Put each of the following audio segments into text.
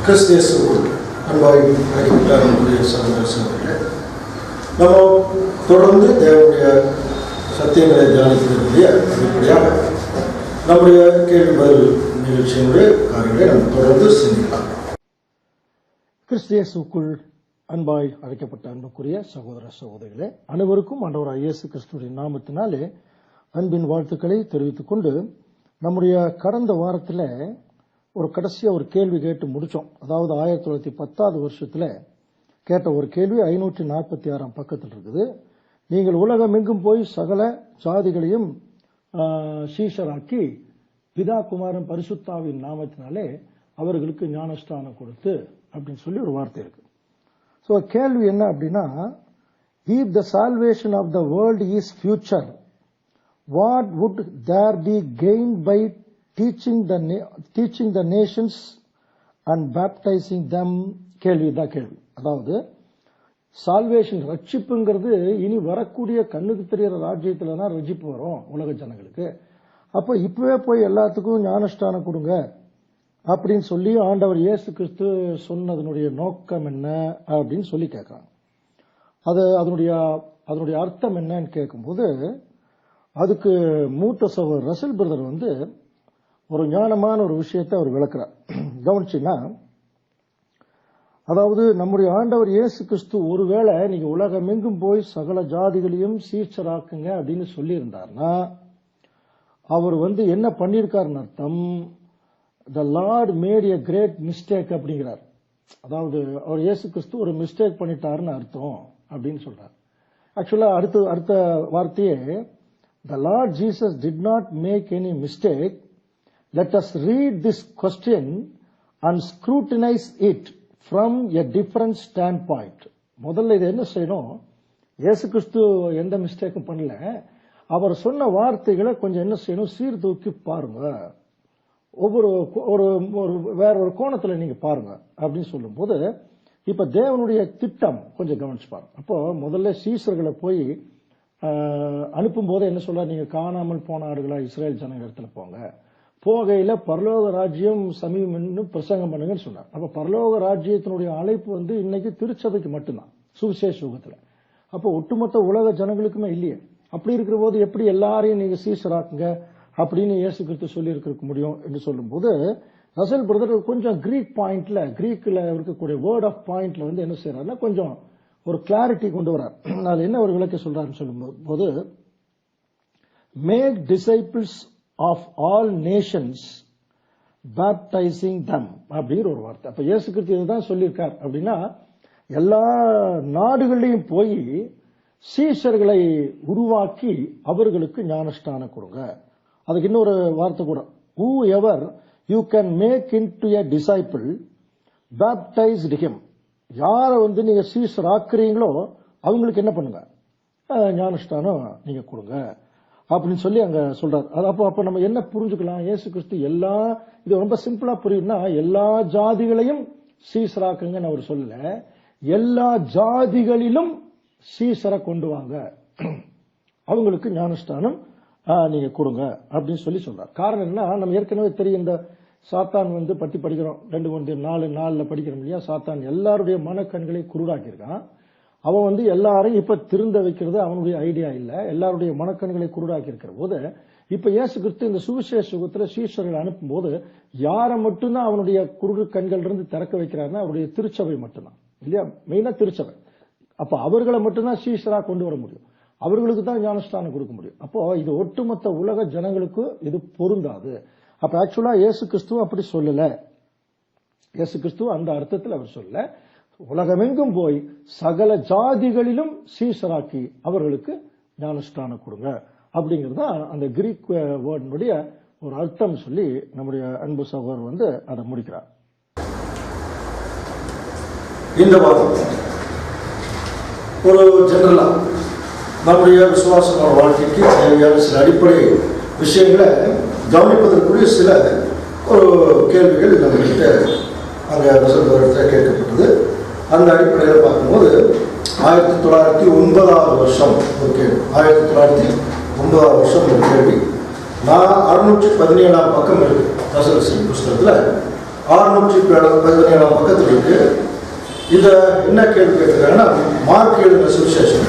கிறிஸ்தியேசுக்குள் அன்பாய் அழைக்கப்பட்ட சகோதர சகோதரிகளே, நம்ம தொடர்ந்து தேவனுடைய சத்தியங்களை தியானிப்பதற்குரிய அடிப்படையாக நம்முடைய கேள்வி பதில் நிகழ்ச்சியினுடைய காரியங்களை நம்ம தொடர்ந்து சிந்திக்கலாம். கிறிஸ்தியேசுக்குள் அன்பாய் அழைக்கப்பட்ட அன்புக்குரிய சகோதர சகோதரிகளே, அனைவருக்கும் ஆண்டவராகிய இயேசு கிறிஸ்துவின் நாமத்தினாலே அன்பின் வாழ்த்துக்களை தெரிவித்துக் கொண்டு, நம்முடைய கடந்த வாரத்தில் ஒரு கடைசியா ஒரு கேள்வி கேட்டு முடிச்சோம். அதாவது 1910 வருஷத்துல கேட்ட ஒரு கேள்வி 546 பக்கத்தில் இருக்குது. நீங்கள் உலகம் எங்கும் போய் சகல ஜாதிகளையும் சீஷராக்கி பிதா குமாரன் பரிசுத்தாவின் நாமத்தினாலே அவர்களுக்கு ஞானஸ்தானம் கொடுத்து அப்படின்னு சொல்லி ஒரு வார்த்தை இருக்கு. ஸோ கேள்வி என்ன அப்படின்னா, if the salvation of the world is future, what would there be gained by teaching the nations and baptizing them? கேள்வி. அதாவது சால்வேஷன் ரட்சிப்புங்கிறது இனி வரக்கூடிய கண்ணுக்கு தெரியற ராஜ்யத்துல தான் ரட்சிப்பு வரும் உலக ஜனங்களுக்கு. அப்ப இப்பவே போய் எல்லாத்துக்கும் ஞானஸ்தானம் கொடுங்க அப்படின்னு சொல்லி ஆண்டவர் இயேசு கிறிஸ்து சொன்னதனுடைய நோக்கம் என்ன அப்படின்னு சொல்லி கேட்கறாங்க. அதனுடைய அர்த்தம் என்னன்னு கேட்கும்போது, அதுக்கு மூத்த சகோதரர் ரசல் பிரதர் ஒரு ஞானமான ஒரு விஷயத்தை அவர் விளக்குறார். கவனிச்சீங்கன்னா, அதாவது நம்முடைய ஆண்டவர் இயேசு கிறிஸ்து ஒருவேளை நீங்க உலகமெங்கும் போய் சகல ஜாதிகளையும் சீர்ச்சராக்குங்க அப்படின்னு சொல்லி இருந்தார்னா, அவர் என்ன பண்ணிருக்காருன்னு அர்த்தம், the Lord made a great mistake அப்படிங்கிறார். அதாவது அவர் இயேசு கிறிஸ்து ஒரு மிஸ்டேக் பண்ணிட்டாருன்னு அர்த்தம் அப்படின்னு சொல்றார். ஆக்சுவலா அடுத்த வார்த்தையே, the Lord Jesus did not make any mistake. Let us read this question and scrutinize it from a different standpoint. முதல்ல இது என்ன செய்யணும், இயேசு கிறிஸ்து எந்த மிஸ்டேக்கும் பண்ணல, அவர் சொன்ன வார்த்தைகளை கொஞ்சம் என்ன செய்யணும், சீர்தூக்கி பாருங்க, வேற ஒரு கோணத்துல நீங்க பாருங்க அப்படின்னு சொல்லும் போது, இப்ப தேவனுடைய திட்டம் கொஞ்சம் கவனிச்சு பாருங்க. அப்போ முதல்ல சீசர்களை போய் அனுப்பும் போது என்ன சொல்ற, நீங்க காணாமல் போன ஆடுகளா இஸ்ரேல் ஜனங்க இடத்துல போங்க, போகையில பரலோக ராஜ்யம் சமீபம் பிரசங்கம் பண்ணுங்கன்னு சொன்னார். அப்ப பரலோக ராஜ்யத்தினுடைய அழைப்பு இன்னைக்கு திருச்சபைக்கு மட்டும்தான், சுவிசேஷ யுகத்துல. அப்ப ஒட்டுமொத்த உலக ஜனங்களுக்குமே இல்லையே. அப்படி இருக்கிற போது எப்படி எல்லாரையும் நீங்க சீசராக்குங்க அப்படின்னு இயேசு கிறிஸ்து சொல்லி இருக்க முடியும் என்று சொல்லும் போது, ரசல் பிரதர் கொஞ்சம் கிரீக்ல இருக்கக்கூடிய வேர்ட் ஆஃப் பாயிண்ட்ல என்ன செய்யறாருன்னா, கொஞ்சம் ஒரு கிளாரிட்டி கொண்டு வர்றார். அது என்ன ஒரு விளக்க சொல்றாருன்னு சொல்லும் போது, make disciples of all nations baptizing them அப்படிங்கிற ஒரு வார்த்தை. அப்ப இயேசு கிறிஸ்து இதுதான் சொல்லியிருக்கார். அப்படின்னா எல்லா நாடுகளையும் போய் சீஷர்களை உருவாக்கி அவர்களுக்கு ஞானஸ்தானம் கொடுங்க. அதுக்கு இன்னொரு வார்த்தை கூட, whoever you can make into a disciple baptized him. யாரை நீங்க சீஷர் ஆக்குறீங்களோ அவங்களுக்கு என்ன பண்ணுங்க, ஞானஸ்தானம் நீங்க கொடுங்க அப்படின்னு சொல்லி அங்க சொல்றாரு. அப்ப நம்ம என்ன புரிஞ்சுக்கலாம், இயேசு கிறிஸ்து இது ரொம்ப சிம்பிளா புரியும்னா, எல்லா ஜாதிகளையும் சீசராக்குங்கன்னு அவர் சொல்லல, எல்லா ஜாதிகளிலும் சீசரை கொண்டு வாங்க, அவங்களுக்கு ஞானஸ்தானம் நீங்க கொடுங்க அப்படின்னு சொல்லி சொல்றாரு. காரணம் என்ன, நம்ம ஏற்கனவே தெரியும், இந்த சாத்தான் பத்தி படிக்கிறோம், 2 Corinthians 4:4 படிக்கிறோம் இல்லையா. சாத்தான் எல்லாருடைய மனக்கண்களை குருடாக்கி இருக்கான். அவன் எல்லாரையும் இப்ப திருந்த வைக்கிறது அவனுடைய ஐடியா இல்ல, எல்லாருடைய மனக்கண்களை குருடாக்கி இருக்கிற போது, இப்ப இயேசு கிறிஸ்து இந்த சுவிசேஷ யுகத்துல சீஷர்களை அனுப்பும் போது யாரை மட்டும்தான் அவனுடைய குருடு கண்கள் இருந்து திறக்க வைக்கிறாருன்னா, அவருடைய திருச்சபை மட்டும்தான் இல்லையா, மெயினா திருச்சபை. அப்ப அவர்களை மட்டும்தான் சீஷரா கொண்டு வர முடியும், அவர்களுக்கு தான் ஞானஸ்தானம் கொடுக்க முடியும். அப்போ இது ஒட்டுமொத்த உலக ஜனங்களுக்கு இது பொருந்தாது. அப்ப ஆக்சுவலா இயேசு கிறிஸ்துவ அப்படி சொல்லல, இயேசு கிறிஸ்துவ அந்த அர்த்தத்தில் அவர் சொல்லல, உலகமெங்கும் போய் சகல ஜாதிகளிலும் சீசராக்கி அவர்களுக்கு ஞானஸ்தானம் கொடுங்க அப்படிங்கிறது தான் அந்த கிரீக் வேர்டினுடைய ஒரு அர்த்தம் சொல்லி நம்முடைய அன்பு சகோதரர் அதை முடிக்கிறார். இந்த வாரம் ஒரு ஜெனரலா நம்முடைய விசுவாசமான வாழ்க்கைக்கு தேவையான சில அடிப்படை விஷயங்களை கவனிப்பதற்குரிய சில ஒரு கேள்விகள் நம்மகிட்ட அங்கே ரசல் கேட்கப்பட்டது. அந்த அடிப்படையில் பார்க்கும்போது 1909 வருஷம் ஒரு கேள்வி, 1909 வருஷம் ஒரு கேள்வி. நான் 617 பக்கம் இருக்கு ரசல் சிங் புஸ்தகத்தில் 617 பக்கத்தில் இருக்கு. இதை என்ன கேள்வி கேட்டிருக்காங்கன்னா, மார்க் எழுதின சுவிசேஷம்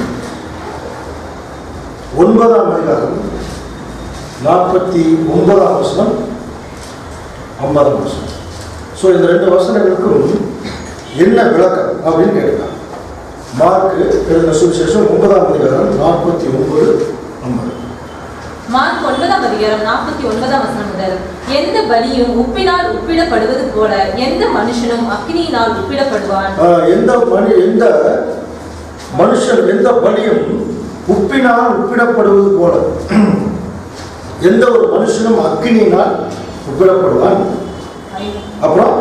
9ஆம் அதிகாரம் 49ஆம் வசனம் 50ஆம் வசனம். ஸோ இந்த 2 வசனங்களுக்கும் என்ன விளக்கம் அப்படின்னு கேட்கலாம். மார்க் எழுதின சுவிசேஷம் 9ஆம் அதிகாரம் 49, 50. மார்க் 9ஆம் அதிகாரம் 49ஆம் வசனம் முதல், எந்த பலியும் உப்பினால் உப்பிடப்படுவது போல எந்த மனுஷனும் அக்கினியினால் உப்பிடப்படுவான். எந்த மனுஷன் எந்த பலியும் உப்பினால் உப்பிடப்படுவது போல எந்த ஒரு மனுஷனும் அக்கினியினால் உப்பிடப்படுவான். அப்புறம்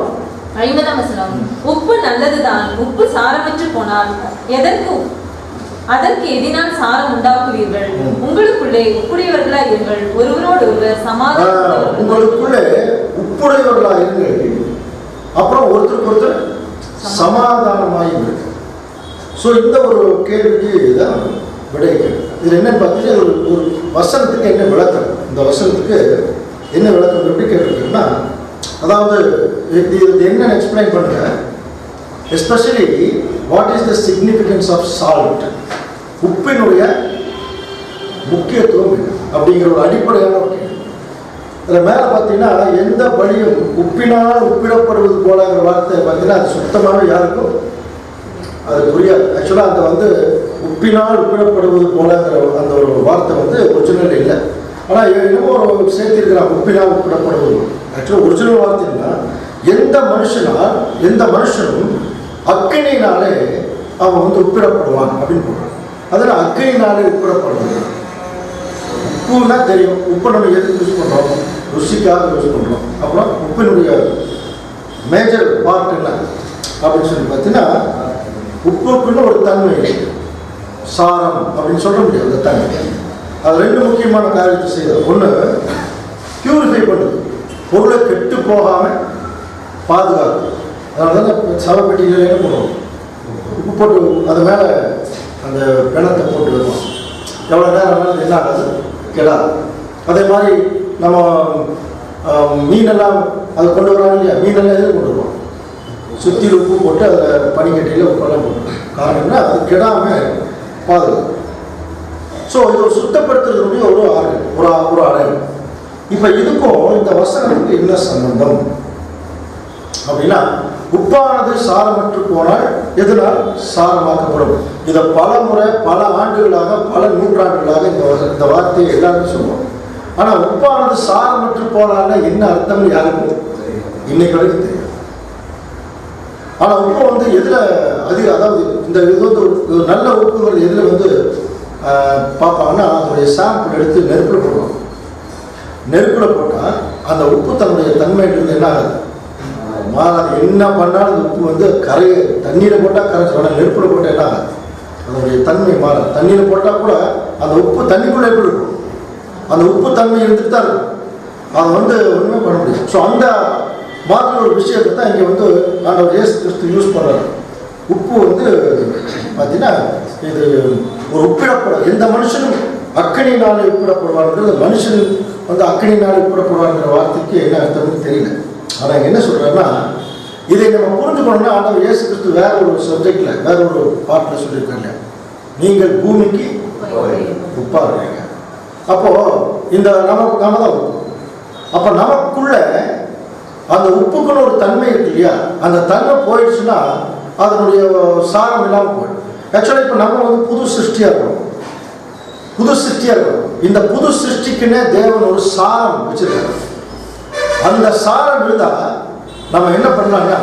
50ஆம் வசனம், உப்பு நல்லதுதான், உப்பு சாரமற்று போனால் அதற்கு எதினால் சாரம் உண்டாக்குவீர்கள். உங்களுக்குள்ளே உப்புடையவர்களா இருங்கள், ஒருவரோடு ஒருவர் சமாதானம். உங்களுக்குள்ளே உப்புடையவர்களா இருங்கள், அப்புறம் ஒருத்தருக்கு ஒருத்தர் சமாதானமாயிருங்கள். ஸோ இந்த ஒரு கேள்விக்கு தான் விடை. இது என்னன்னு பார்த்தீங்கன்னா, ஒரு வசனத்துக்கு என்ன விளக்கம், இந்த வசனத்துக்கு என்ன விளக்கம் எப்படி கேட்டிருக்கேன்னா, அதாவது இது என்ன எக்ஸ்பிளைன் பண்ணுங்க. Especially what is the significance of salt, உப்பினுடைய முக்கியத்துவம் அப்படிங்கிற ஒரு அடிப்படையான ஒரு கேள்வி. இதில் மேலே பார்த்தீங்கன்னா, எந்த பலியும் உப்பினால் உப்பிடப்படுவது போலங்கிற வார்த்தை பார்த்தீங்கன்னா, அது சுத்தமாக யாருக்கும் அது புரியாது. ஆக்சுவலாக அந்த உப்பினால் உப்பிடப்படுவது போலங்கிற அந்த ஒரு வார்த்தை ஒரிஜினல் இல்லை. ஆனால் என்னமோ சேர்த்திருக்கிறான், உப்பினால் உப்பிடப்படுவது. ஆக்சுவலாக ஒரிஜினல் வார்த்தைன்னா, எந்த மனுஷனும் அக்கினியினாலே அவன் உப்பிடப்படுவான் அப்படின்னு போடுறான். அதில் அக்கினியினாலே உப்பிடப்படுவது. உப்புன்னா தெரியும், உப்பு நம்ம எதுக்கு யூஸ் பண்ணுறோம், ருசிக்காக யூஸ் பண்ணுறோம். அப்புறம் உப்பினுடைய மேஜர் பார்ட் என்ன அப்படின்னு சொல்லி பார்த்தீங்கன்னா, உப்புக்குன்னு ஒரு தன்மை இருக்கு, சாரம் அப்படின்னு சொல்ல முடியாது. அந்த தன்மை அது 2 முக்கியமான காரியத்தை செய்யுது. ஒன்று, பியூரிஃபை பண்ணுது, பொருளை கெட்டு போகாமல் பாதுகாக்கும். அதனால தான் சவப்பெட்டியில் என்ன பண்ணுவோம், உப்பு போட்டு அது மேலே அந்த பிணத்தை போட்டு வருவோம். எவ்வளோ நேரம் என்ன ஆகாது, கெடாது. அதே மாதிரி நம்ம மீனெல்லாம் அது கொண்டு வராங்க இல்லையா, மீனெல்லாம் எதில் கொண்டு வருவோம், சுற்றியில் உப்பு போட்டு அதில் பனிக்கட்டியில் உப்பெல்லாம் போட்டு. காரணம்னா அது கெடாமல் பாதுகாக்கும். ஸோ இது ஒரு சுத்தப்படுத்துறதுடைய ஒரு அடையாளம். இப்போ இதுக்கும் இந்த வசனத்துக்கு என்ன சம்பந்தம் அப்படின்னா, உப்பானது சாரமற்று போனால் எதனால் சாரமாக்கப்படும். இதை பல முறை, பல ஆண்டுகளாக, பல நூற்றாண்டுகளாக இந்த வார்த்தையை எல்லாருமே சொல்லுவோம். ஆனால் உப்பானது சாரமற்று போனால்னா என்ன அர்த்தம்னு யாருக்கும் இன்னைக்கு வரைக்கும் தெரியும். ஆனால் உப்பு எதில் அதாவது இந்த இது ஒரு நல்ல உப்புகள் எதில் பார்ப்பாங்கன்னா, அதனுடைய சாம்பிள் எடுத்து நெருப்பில் போடுவாங்க. நெருப்பில் போட்டால் அந்த உப்பு தன்னுடைய தன்மையிலிருந்து என்ன ஆகுது, மாறாது. என்ன பண்ணாலும் அந்த உப்பு கரையை தண்ணீரை போட்டால் கரைச்சி, ஆனால் நெருப்பில் போட்டால் என்ன ஆகாது, அதனுடைய தன்மை மாறாது. தண்ணீரை போட்டால் கூட அந்த உப்பு தண்ணிக்குள்ளே எப்படி இருக்கும், அந்த உப்பு தன்மை இருந்துட்டு தான் இருக்கும். அதை ஒன்றுமே பண்ண முடியும். ஸோ அந்த மாதிரி ஒரு விஷயத்தை தான் இங்கே ஆண்டவர் இயேசு கிறிஸ்து யூஸ் பண்ணுறாரு. உப்பு பார்த்தீங்கன்னா, இது ஒரு உப்பிடப்பட, எந்த மனுஷனும் அக்கினினாலே உப்பிடப்படுவார்கள். மனுஷன் அக்கினினாலே உப்பிடப்படுவாங்கிற வார்த்தைக்கு என்ன அர்த்தம்னு தெரியல. ஆனால் என்ன சொல்கிறேன்னா, இதை நம்ம புரிஞ்சுக்கணும்னா, ஆண்டவர் இயேசு கிறிஸ்து வேற ஒரு சப்ஜெக்டில், வேற ஒரு பாட்டில் சொல்லியிருக்காங்க, நீங்கள் பூமிக்கு உப்பா இருக்கீங்க. அப்போது இந்த நம்ம தான் உப்பு. அப்போ நமக்குள்ள அந்த உப்புக்குன்னு ஒரு தன்மை இருக்கு இல்லையா, அந்த தன்மை போயிடுச்சுன்னா அதனுடைய சாரம் இல்லாமல் போயிடும். ஆக்சுவலாக இப்போ நம்ம புது சிருஷ்டியாக இருக்கணும். இந்த புது சிருஷ்டிக்குன்னே தேவன் ஒரு சாரம் வச்சிருக்காரு. அந்த சாரம் இருந்தால் நம்ம என்ன பண்ணலாம்னா,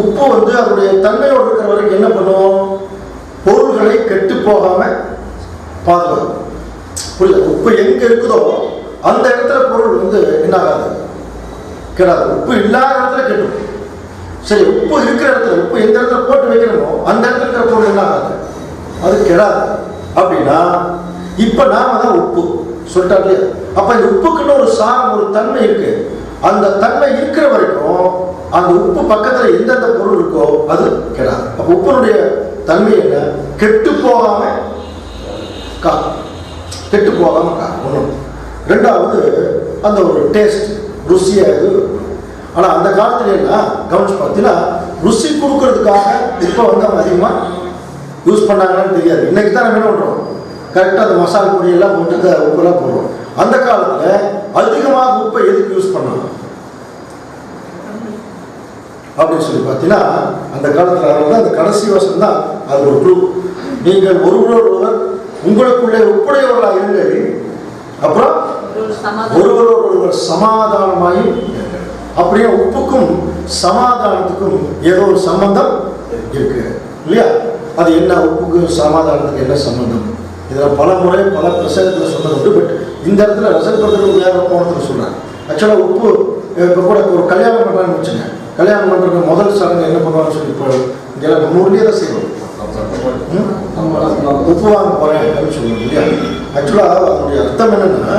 உப்பு அதனுடைய தன்மையோடு இருக்கிற வரைக்கும் என்ன பண்ணுவோம், பொருள்களை கெட்டு போகாமல் பாதுகாக்கும். புரியல, உப்பு எங்கே இருக்குதோ அந்த இடத்துல பொருள் என்ன ஆகாது, கெடாது. உப்பு இல்லாத இடத்துல கெடும். சரி, உப்பு இருக்கிற இடத்துல, உப்பு எந்த இடத்துல போட்டு வைக்கிறோமோ அந்த இடத்துல இருக்கிற பொருள் என்ன ஆகாது, அது கெடாது. அப்படின்னா இப்ப நாம தான் உப்பு சொல்லிட்டாரு. அப்ப இந்த உப்புக்குன்னு ஒரு சாரம், ஒரு தன்மை இருக்கு. அந்த தன்மை இருக்கிற வரைக்கும் அந்த உப்பு பக்கத்துல எந்தெந்த பொருள் இருக்கோ அது கெடாது. அப்ப உப்பினுடைய தன்மை என்ன, கெட்டு போகாம கா, கெட்டு போகாம கா. ஒண்ணு. ரெண்டாவது, அந்த ஒரு டேஸ்ட், ருசியா இது. ஆனால் அந்த காலத்துல எல்லாம் கவனிச்சு பார்த்தீங்கன்னா ருசி கொடுக்கறதுக்காக இப்போ வந்து அவங்க அதிகமாக யூஸ் பண்ணாங்கன்னு தெரியாது. இன்னைக்கு தான் நம்ம என்ன பண்ணுறோம், கரெக்டாக அந்த மசாலா பொடியெல்லாம் போட்டு உப்பெல்லாம் போடுறோம். அந்த காலத்தில் அதிகமாக உப்பை எதுக்கு யூஸ் பண்ணாங்க அப்படின்னு சொல்லி பார்த்தீங்கன்னா, அந்த காலத்தில் அந்த கடைசி வசனம் தான் அது ஒரு க்ளூ. நீங்கள் ஒருவரோடொருவர் உங்களுக்குள்ளே உப்புடையவர்களாக இருங்கள், அப்புறம் ஒருவரோடொருவர் சமாதானமாகி. அப்படியே உப்புக்கும் சமாதானத்துக்கும் ஏதோ ஒரு சம்பந்தம் இருக்கு இல்லையா? அது என்ன, உப்புக்கு சமாதானத்துக்கு என்ன சம்பந்தம்? இதில் பல முறை பல பிரசங்கத்தில் சொன்னது உண்டு. பட் இந்த இடத்துல ரசப்படுத்துறது வேற கோணத்தில் சொல்றாங்க. ஆக்சுவலாக உப்பு இப்போ கூட ஒரு கல்யாணம் பண்ணுறான்னு வச்சுங்க, கல்யாணம் பண்ணுறது முதல் சடங்கு என்ன பண்ணுவாங்கன்னு சொல்லி இப்போ இங்கே நம்ம ஊர்லேயே தான் செய்வோம். உப்பு வாங்க போகிறேன் அப்படின்னு சொல்லுவாங்க இல்லையா? ஆக்சுவலாக அதனுடைய அர்த்தம் என்னென்னா,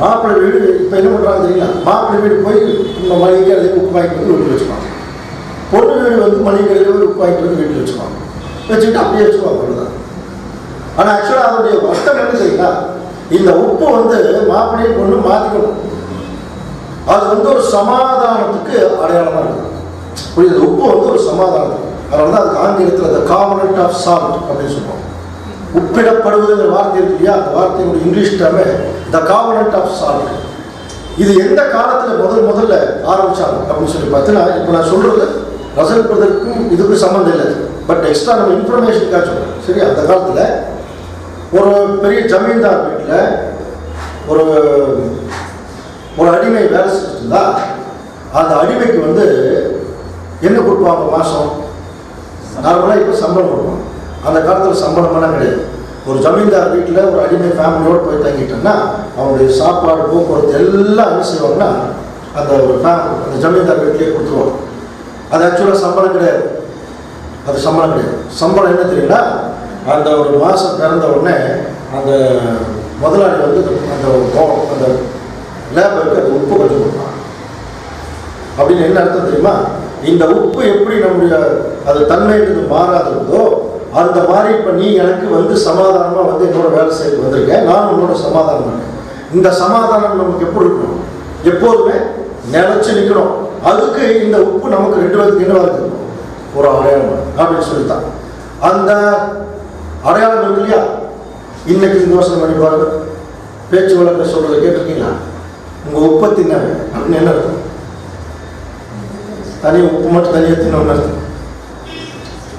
மாப்பிள்ளை வீடு இப்போ என்ன பண்ணுறாங்க தெரியுங்களா, மாப்பிள்ளை வீடு போய் இந்த மளிகை கடையில் உப்பு வாங்கிட்டு வந்து வீட்டில் வச்சுப்பாங்க. பொண்ணு வீடு வந்து மளிகை கடையில் உப்பு வாங்கிட்டு வந்து வீட்டில் வச்சுப்பாங்க. வச்சுக்கிட்டு அப்படியே வச்சுக்குவாங்க, அவ்வளோதான். ஆனால் ஆக்சுவலாக அதனுடைய அர்த்தம் என்ன தெரியுங்களா, இந்த உப்பு வந்து மாப்பிள்ளையை பொண்ணு மாற்றிக்கணும். அது வந்து ஒரு சமாதானத்துக்கு அடையாளமாக இருக்குது. புரியுது? உப்பு வந்து ஒரு சமாதானத்துக்கு. அதனால தான் அதுக்கு ஆங்கிலத்தில் த காம்பனன்ட் ஆஃப் சால்ட் அப்படின்னு சொல்லுவோம். உப்பிடப்படுவதுங்கிற வார்த்தை இருக்கு இல்லையா, அந்த வார்த்தையினுடைய இங்கிலீஷ் டேர்மே த காம்பனன்ட் ஆஃப் சால்ட். இது எந்த காலத்தில் முதல்ல ஆரம்பிச்சாங்க அப்படின்னு சொல்லி பார்த்தீங்கன்னா, இப்போ நான் சொல்றது ரசல் பிரதருக்கும் இதுக்கும் சம்மந்தம் இல்லை. பட் எக்ஸ்ட்ரா நம்ம இன்ஃபர்மேஷனுக்காக சொல்கிறேன். சரி, அந்த காலத்தில் ஒரு பெரிய ஜமீன்தார் வீட்டில் ஒரு அடிமை வேலை செஞ்சுருந்தா, அந்த அடிமைக்கு வந்து என்ன கொடுப்பாங்க மாதம்? நார்மலாக இப்போ சம்பளம் கொடுப்பாங்க. அந்த காலத்தில் சம்பளமெல்லாம் கிடையாது. ஒரு ஜமீன்தார் வீட்டில் ஒரு அடிமை ஃபேமிலியோடு போய் தங்கிட்டோன்னா அவங்களுடைய சாப்பாடு, போக்குவரத்து எல்லாம் என்ன செய்வாங்கன்னா அந்த ஒரு அந்த ஜமீன்தார் வீட்டிலே கொடுத்துருவாங்க. அது ஆக்சுவலாக சம்பளம் கிடையாது. அது சம்பளம் கிடையாது. சம்பளம் என்ன தெரியுங்களா, அந்த ஒரு மாதம் பிறந்த உடனே அந்த முதலாளி வந்து அந்த லேபருக்கு அந்த உப்பு கொஞ்சம் கொடுப்பாங்க. அப்படின்னு என்ன அர்த்தம் தெரியுமா, இந்த உப்பு எப்படி நம்முடைய அது தன்மையிலிருந்து மாறாதோ அந்த மாதிரி இப்போ நீ எனக்கு வந்து சமாதானமாக வந்து என்னோட வேலை செய்து வந்திருக்கேன், நான் உன்னோட சமாதானம் பண்ணேன். இந்த சமாதானம் நமக்கு எப்படி இருக்கணும், எப்போதுமே நிலைச்சு நிற்கணும். அதுக்கு இந்த உப்பு நமக்கு 2 பேருக்கு என்ன வருது, ஒரு அடையாளம் அப்படின்னு சொல்லித்தான். அந்த அடையாளம் இருக்கு இல்லையா, இன்னைக்கு யோசனை பண்ணி பாருங்க. பேச்சு வழக்க சொல்றதை கேட்டிருக்கீங்களா? உங்க உப்பை தின்ன அப்படின்னு என்ன அர்த்தம்? தனியாக உப்பு மட்டும் தனியாக தின்னோம்னு அர்த்தம்.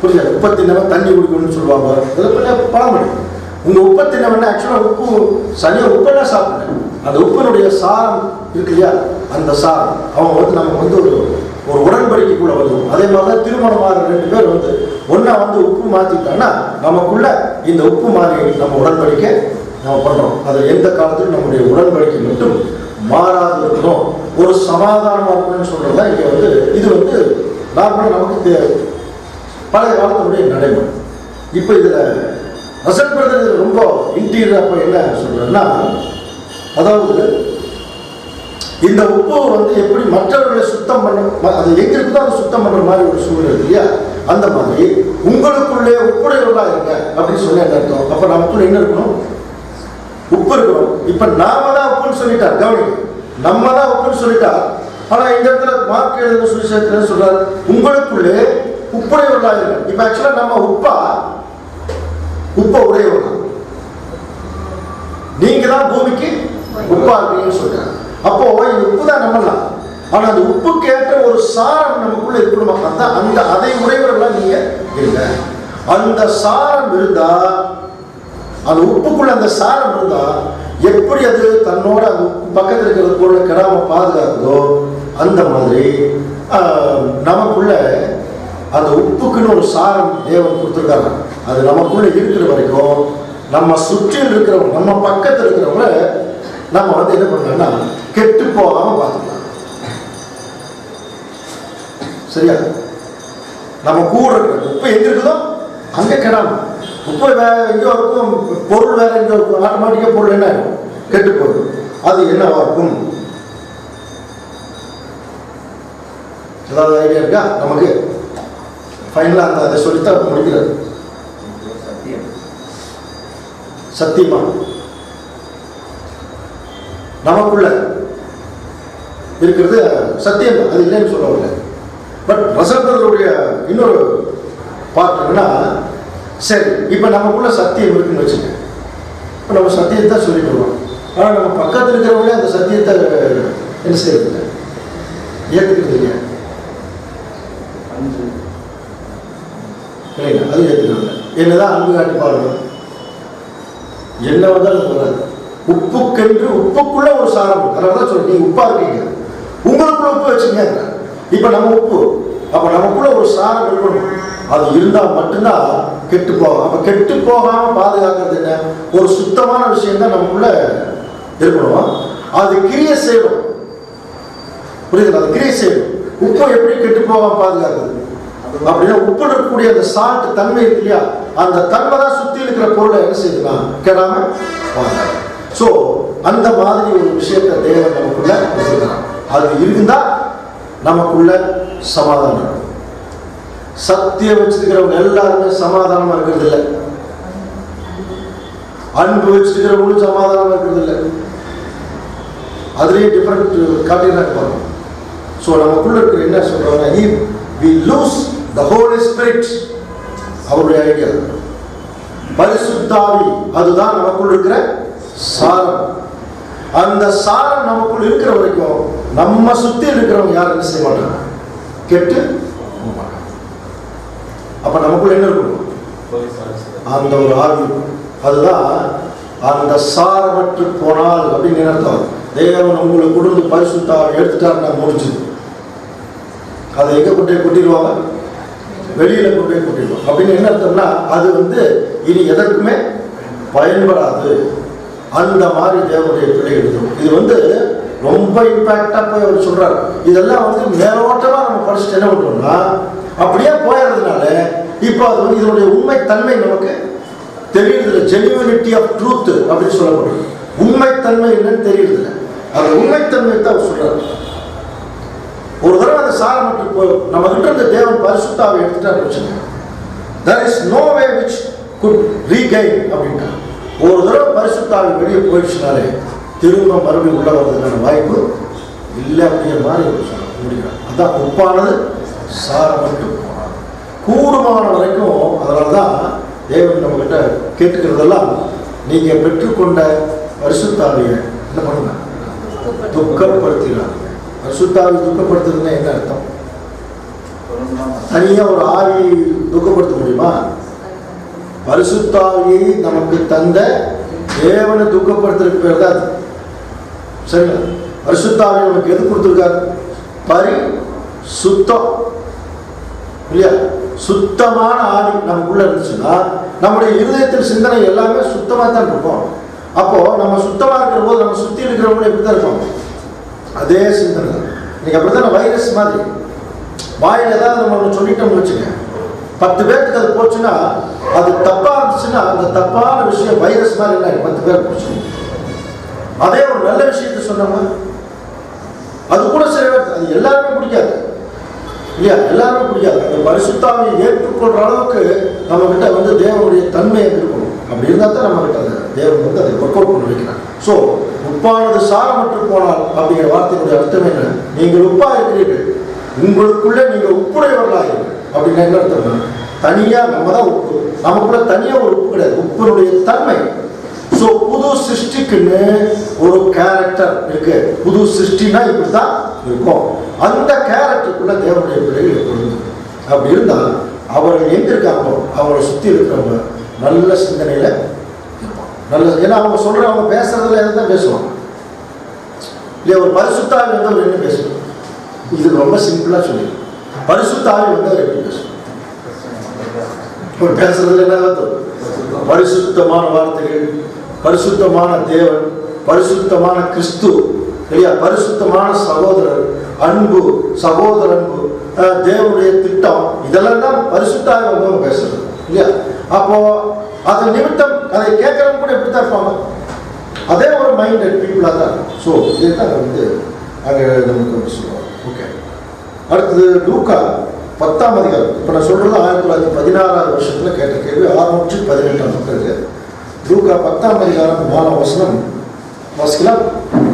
புரியுது? உப்பை தின்னவன் தண்ணி குடிக்கணும்னு சொல்லுவாங்க. அதில் பழமொழி. உங்க உப்பை தின்னவன் ஆக்சுவலாக உப்பு சரியாக உப்பெல்லாம் சாப்பிட்டேன். அந்த உப்பினுடைய சாரம் இருக்கு இல்லையா, அந்த சாரம் அவங்க வந்து நமக்கு வந்து ஒரு உடன்படிக்கைக்குள்ள வருவோம். அதே மாதிரி தான் திருமணமாக 2 பேர் வந்து ஒன்றா வந்து உப்பு மாற்றிட்டாங்கன்னா நமக்குள்ள இந்த உப்பு மாதிரி நம்ம உடன்படிக்கை நம்ம பண்ணுறோம். அது எந்த காலத்திலும் நம்முடைய உடன்படிக்கை மட்டும் மாறாது இருக்கணும், ஒரு சமாதானமாக இருக்கணும்னு சொல்கிறது தான் இங்கே வந்து இது வந்து நார்மலாக நமக்கு பழைய காலத்தினுடைய நடைமுறை. இப்போ இதில் ரசல் பிரதர் ரொம்ப இன்டீரியர். அப்போ என்ன சொல்கிறேன்னா, அதாவது இந்த உப்பு வந்து எப்படி மற்றவர்களை சுத்தம் பண்ண, அது எங்க இருக்குதோ அதை சுத்தம் பண்ணுற மாதிரி ஒரு சூழ்நிலை இல்லையா, அந்த மாதிரி உங்களுக்குள்ளே உப்புடையவர்களாக இருங்க அப்படின்னு சொல்லி என்ன அர்த்தம்? அப்போ நமக்குள்ள என்ன இருக்கணும், உப்பு இருக்கணும். இப்போ நாம தான் உப்புன்னு சொல்லிட்டார். கவனி, நம்ம தான் உப்புன்னு சொல்லிட்டார். ஆனால் இந்த இடத்துல மார்க் எழுதுன்னு சொல்லி சேர்க்கிறேன்னு சொல்றாரு, உங்களுக்குள்ளே உப்புடையவர்களாக இருங்க. இப்போ ஆக்சுவலாக நம்ம உப்பை உடையவர்கள், நீங்க தான் பூமிக்கு உப்பா இருக்கீங்கன்னு சொல்றாங்க. அப்போ இந்த உப்பு தான் நம்மலாம். ஆனா அந்த உப்புக்கு ஏற்ற ஒரு சாரம் நமக்குள்ள இருக்கணுமா, அந்த அதை உடையவர்களா நீங்க இருங்க. அந்த சாரம் இருந்தா, அந்த உப்புக்குள்ள அந்த சாரம் இருந்தா எப்படி அது தன்னோட அந்த பக்கத்தில் இருக்கிற பொருளை கெடாம பாதுகாக்குதோ, அந்த மாதிரி நமக்குள்ள அந்த உப்புக்குன்னு ஒரு சாரம் தேவன் கொடுத்துருக்காங்க. அது நமக்குள்ள இருக்கிற வரைக்கும் நம்ம சுற்றில் இருக்கிறவங்க, நம்ம பக்கத்தில் இருக்கிறவங்க நம்ம வந்து என்ன பண்ணோம்னா கெட்டு போகாம பார்த்துக்கலாம். சரியா? நம்ம கூட இருக்கிற உப்பு எங்க இருக்குதோ அங்கே கிடாம, உப்பு வேற எங்கேயோ இருக்கும், பொருள் வேற எங்கேயோ இருக்கும், ஆட்டோமேட்டிக்காக பொருள் என்ன கெட்டு போகும். அது என்னவா இருக்கும்? ஏதாவது ஐடியா இருக்கா நமக்கு? ஃபைனலாக அந்த அதை சொல்லித்தான் முடிக்கிறது. சத்தியமா நமக்குள்ள இருக்கிறது சத்தியம் தான், அது இல்லைன்னு சொல்ல வரல. பட் வசனத்தினுடைய இன்னொரு பார்ட் என்னன்னா, சரி இப்போ நமக்குள்ள சத்தியம் இருக்குன்னு வச்சுக்க, இப்போ நம்ம சத்தியத்தை தான் சொல்லிட்டு வருவோம். ஆனால் நம்ம பக்கத்தில் இருக்கிறவங்களே அந்த சத்தியத்தை என்ன செய்யறது, ஏற்றுக்கிறது இல்லையா? இல்லைங்க, அது ஏற்றுக்கிறது. என்னதான் அன்பு காட்டி பாருங்க, என்ன வந்தாலும் வராது. உப்புக்கென்று உப்புக்குள்ள ஒரு சாரம், அதனால தான் சொல்லி நீங்க உப்பா இருக்கீங்க, உங்களுக்குள்ள உப்பு வச்சுங்க. இப்ப நம்ம உப்பு, அப்ப நமக்குள்ள ஒரு சாரம் இருக்கணும். அது இருந்தா மட்டும்தான் கெட்டு போகும். அப்ப கெட்டு போகாம பாதுகாக்கிறது என்ன? ஒரு சுத்தமான விஷயம் தான் நமக்குள்ள இருக்கணும். அது கிரியை செய்யணும், புரியுது? அது கிரியை செய்யணும். உப்பு எப்படி கெட்டு போகாம பாதுகாக்கிறது அப்படின்னா, உப்பு இருக்கக்கூடிய அந்த சால்ட் தன்மை இருக்கு இல்லையா, அந்த தன்மை தான் சுத்தி இருக்கிற பொருளை என்ன செய்யுதுன்னா கெடாம பாதுகாக்கும். ஸோ அந்த மாதிரி ஒரு விஷயத்தை தேவன் நமக்குள்ள வச்சிருக்கிறான். அது இருந்தா நமக்குள்ள சமாதானம். சத்தியம் வச்சிருக்கிறவங்க எல்லாருமே சமாதானமா இருக்கிறது இல்லை, அன்பு வச்சிருக்கிறவங்களும் சமாதானமா இருக்கிறது இல்லை. அதுலேயே டிஃபரெண்ட் காட்டினாங்க பாருங்க. ஸோ நமக்குள்ள இருக்கிற என்ன சொல்றாங்க, we lose the Holy Spirit, அவருடைய ஐடியா பரிசுத்தாவி, அதுதான் நமக்குள் இருக்கிற சாரம். அந்த சாரம் நமக்குள் இருக்கிற வரைக்கும் நம்ம சுத்தி இருக்கிறவங்க யாரும் என்ன செய்ய மாட்டாங்க, கெட்டு. அப்ப நமக்குள்ள என்ன இருக்கணும், அந்த ஒரு ஆவி. அதுதான் அந்த சாரமற்று போனால் அப்படின்னு அர்த்தம். தேவன் உங்களுக்கு கொடுத்து பரிசுத்தாவை எடுத்துட்டாருன்னா முடிஞ்சது. அதை எங்க கொண்டு கொட்டிடுவாங்க, வெளியில கொண்டு கொட்டிடுவாங்க. அப்படின்னு என்ன அர்த்தம்னா, அது இனி எதற்குமே பயன்படாது. அந்த மாதிரி தேவனுடைய பிள்ளை எடுக்கணும். இது ரொம்ப இம்பாக்டா போய் அவர் சொல்றாரு. இதெல்லாம் மேலோட்டமா நம்ம படிச்சுட்டு என்ன பண்றோம்னா அப்படியே போயிடுறதுனால இப்போ அது இதனுடைய உண்மை தன்மை நமக்கு தெரியுது. ஜென்யூனிட்டி ஆஃப் ட்ரூத் அப்படின்னு சொல்லப்படுது. உண்மைத்தன்மை என்னன்னு தெரியுது. அந்த உண்மைத்தன்மை தான் அவர் சொல்றாரு. ஒரு தடவை அந்த சாரம் மட்டும் நம்ம கிட்ட இருந்த தேவன் பரிசுத்தாவை எடுத்துட்டாரு வச்சுங்க, there is no way which could regain அப்படின்னா. ஒரு தடவை பரிசுத்தாவை வெளியே போயிடுச்சுனாலே திரும்ப மறுபடியும் உள்ள வர்றதுக்கான வாய்ப்பு இல்லை அப்படிங்கிற மாதிரி முடிக்கிறார். அதான் உப்பானது சாரம் மட்டும் கூடுமான வரைக்கும். அதனால தான் தேவன் நம்ம கிட்ட கேட்டுக்கிறதெல்லாம், நீங்க பெற்றுக்கொண்ட பரிசுத்தாவியை என்ன பண்ணுங்க, துக்கப்படுத்தினாங்க. பரிசுத்தாவி துக்கப்படுத்துறதுன்னா என்ன அர்த்தம்? தனியா ஒரு ஆவி துக்கப்படுத்த முடியுமா? பரிசுத்தாவியை நமக்கு தந்த தேவனை துக்கப்படுத்துறதுக்கு பேர் தான் அது. சரிங்களா? பரிசுத்தாவி நமக்கு எது கொடுத்துருக்காரு? சுத்தம் இல்லையா? சுத்தமான ஆவி நமக்குள்ள இருந்துச்சுன்னா நம்முடைய இருதயத்தில் சிந்தனை எல்லாமே சுத்தமா தான் இருக்கும். அப்போ நம்ம சுத்தமா இருக்கிற போது நம்ம சுத்தி இருக்கிறவங்க எப்படிதான் இருப்பாங்க, அதே சிந்தனை தான். நீங்க அப்படித்தான் வைரஸ் மாதிரி வாயில் ஏதாவது நம்ம சொல்லிட்டோம்னு வச்சுங்க, 10 பேருக்கு அது போச்சுன்னா, அது தப்பா இருந்துச்சுன்னா அந்த தப்பான விஷயம் வைரஸ் மாதிரி இல்லை, 10 பேர் போச்சு. அதே ஒரு நல்ல விஷயத்த சொன்னோம்னா அது கூட சில பேர் அது எல்லாருமே பிடிக்காது இல்லையா? எல்லாருமே பிடிக்காது. அந்த பரிசுத்தாவை ஏற்றுக்கொள்ற அளவுக்கு நம்ம கிட்ட தேவனுடைய தன்மையை இருக்கணும். அப்படி இருந்தால் தான் நம்ம கிட்ட தேவன் அதை ஒர்க் அவுட் பண்ணி வைக்கிறாங்க. ஸோ உப்பானது சாரமற்று போனால் அப்படிங்கிற வார்த்தையினுடைய அர்த்தம் என்ன? நீங்கள் உப்பா இருக்கிறீர்கள், உங்களுக்குள்ளே நீங்க உப்புடையவர்களாக அப்படின்னா என்ன அர்த்தம்னா, தனியா நம்ம தான் உப்பு, நமக்குள்ள தனியா ஒரு உப்பு கிடையாது, உப்பினுடைய தன்மை. ஸோ புது சிருஷ்டிக்குன்னு ஒரு கேரக்டர் இருக்கு. புது சிருஷ்டினா இப்படிதான் இருக்கும். அந்த கேரக்டருக்குள்ள தேவனுடைய பிள்ளைகள் எப்பொழுது அப்படி இருந்தால் அவர்கள் எங்க இருக்காங்களோ அவங்களை சுத்தி இருக்கிறவங்க நல்ல சிந்தனையில இருப்பாங்க. நல்ல, ஏன்னா அவங்க சொல்றவங்க பேசுறதுல எதுதான் பேசுவாங்க இல்லையா? ஒரு பரிசுத்தாவி அவர் என்ன பேசுவாங்க? இது ரொம்ப சிம்பிளா சொல்லி, பரிசுத்தாவி அவர் எப்படி பேசுவாங்க? ஒரு பேசுறதுல என்ன பரிசுத்தமான வார்த்தைகள், பரிசுத்தமான தேவன், பரிசுத்தமான கிறிஸ்து இல்லையா? பரிசுத்தமான சகோதரர் அன்பு, சகோதர அன்பு, தேவனுடைய திட்டம், இதெல்லாம் தான் பரிசுத்தாவி பேசுறது இல்லையா? அப்போ அது நிமித்தம் அதை கேட்கறவங்க கூட எப்படித்தான் இருப்பாங்க, அதே ஒரு மைண்டட் பீப்புளா தான். ஸோ இதைத்தான் அங்கே நமக்கு சொல்லுவாங்க. ஓகே, அடுத்தது லூக்கா 10ஆம் அதிகாரம். இப்போ நான் சொல்றது 1916ஆம் வருஷத்துல கேட்ட கேள்வி, 618 பக்கம் இருக்கு. லூக்கா 10ஆம் அதிகாரம் 4ஆம் வசனம். வாசிக்கலாம்.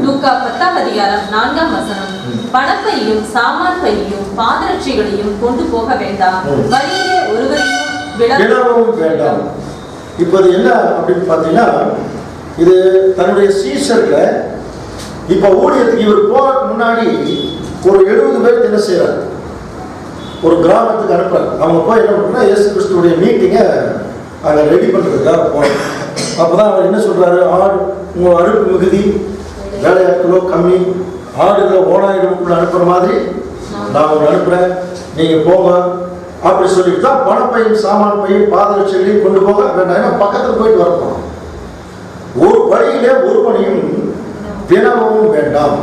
லூக்கா 10ஆம் அதிகாரம் 4ஆம் வசனம். பணப்பையும் சாமான் பையும் பாதரட்சைகளையும் கொண்டு போக வேண்டாம், வழியிலே ஒருவரையும் விழவும் வேண்டாம். இப்போ அது என்ன அப்படின்னு பார்த்தீங்கன்னா, இது தன்னுடைய சீஷர்களை இப்போ ஊழியத்துக்கு இவர் போறதுக்கு முன்னாடி ஒரு 70 பேர் என்ன செய்யறாரு, ஒரு கிராமத்துக்கு அனுப்புறாரு. அவங்க போய் என்ன பண்ணுறா, இயேசு கிறிஸ்துடைய மீட்டிங்கை அங்கே ரெடி பண்ணுறதுக்காக போகிறாங்க. அப்போ தான் அவர் என்ன சொல்கிறாரு, உங்கள் அறுப்பு மிகுதி, வேலையாட்களோ கம்மி, ஆடுகளை ஓனாயிரமுக்குள்ள அனுப்புகிற மாதிரி நான் உங்களை அனுப்புகிறேன், நீங்கள் போங்க அப்படி சொல்லிட்டு தான் பணப்பையும் சாமான் பையும் பாதரட்சைகளையும் கொண்டு போக வேண்டாம். ஏன்னா பக்கத்தில் போயிட்டு வரப்போம். ஒரு வழியிலே ஒருவனையும் வினவவும் வேண்டாம்.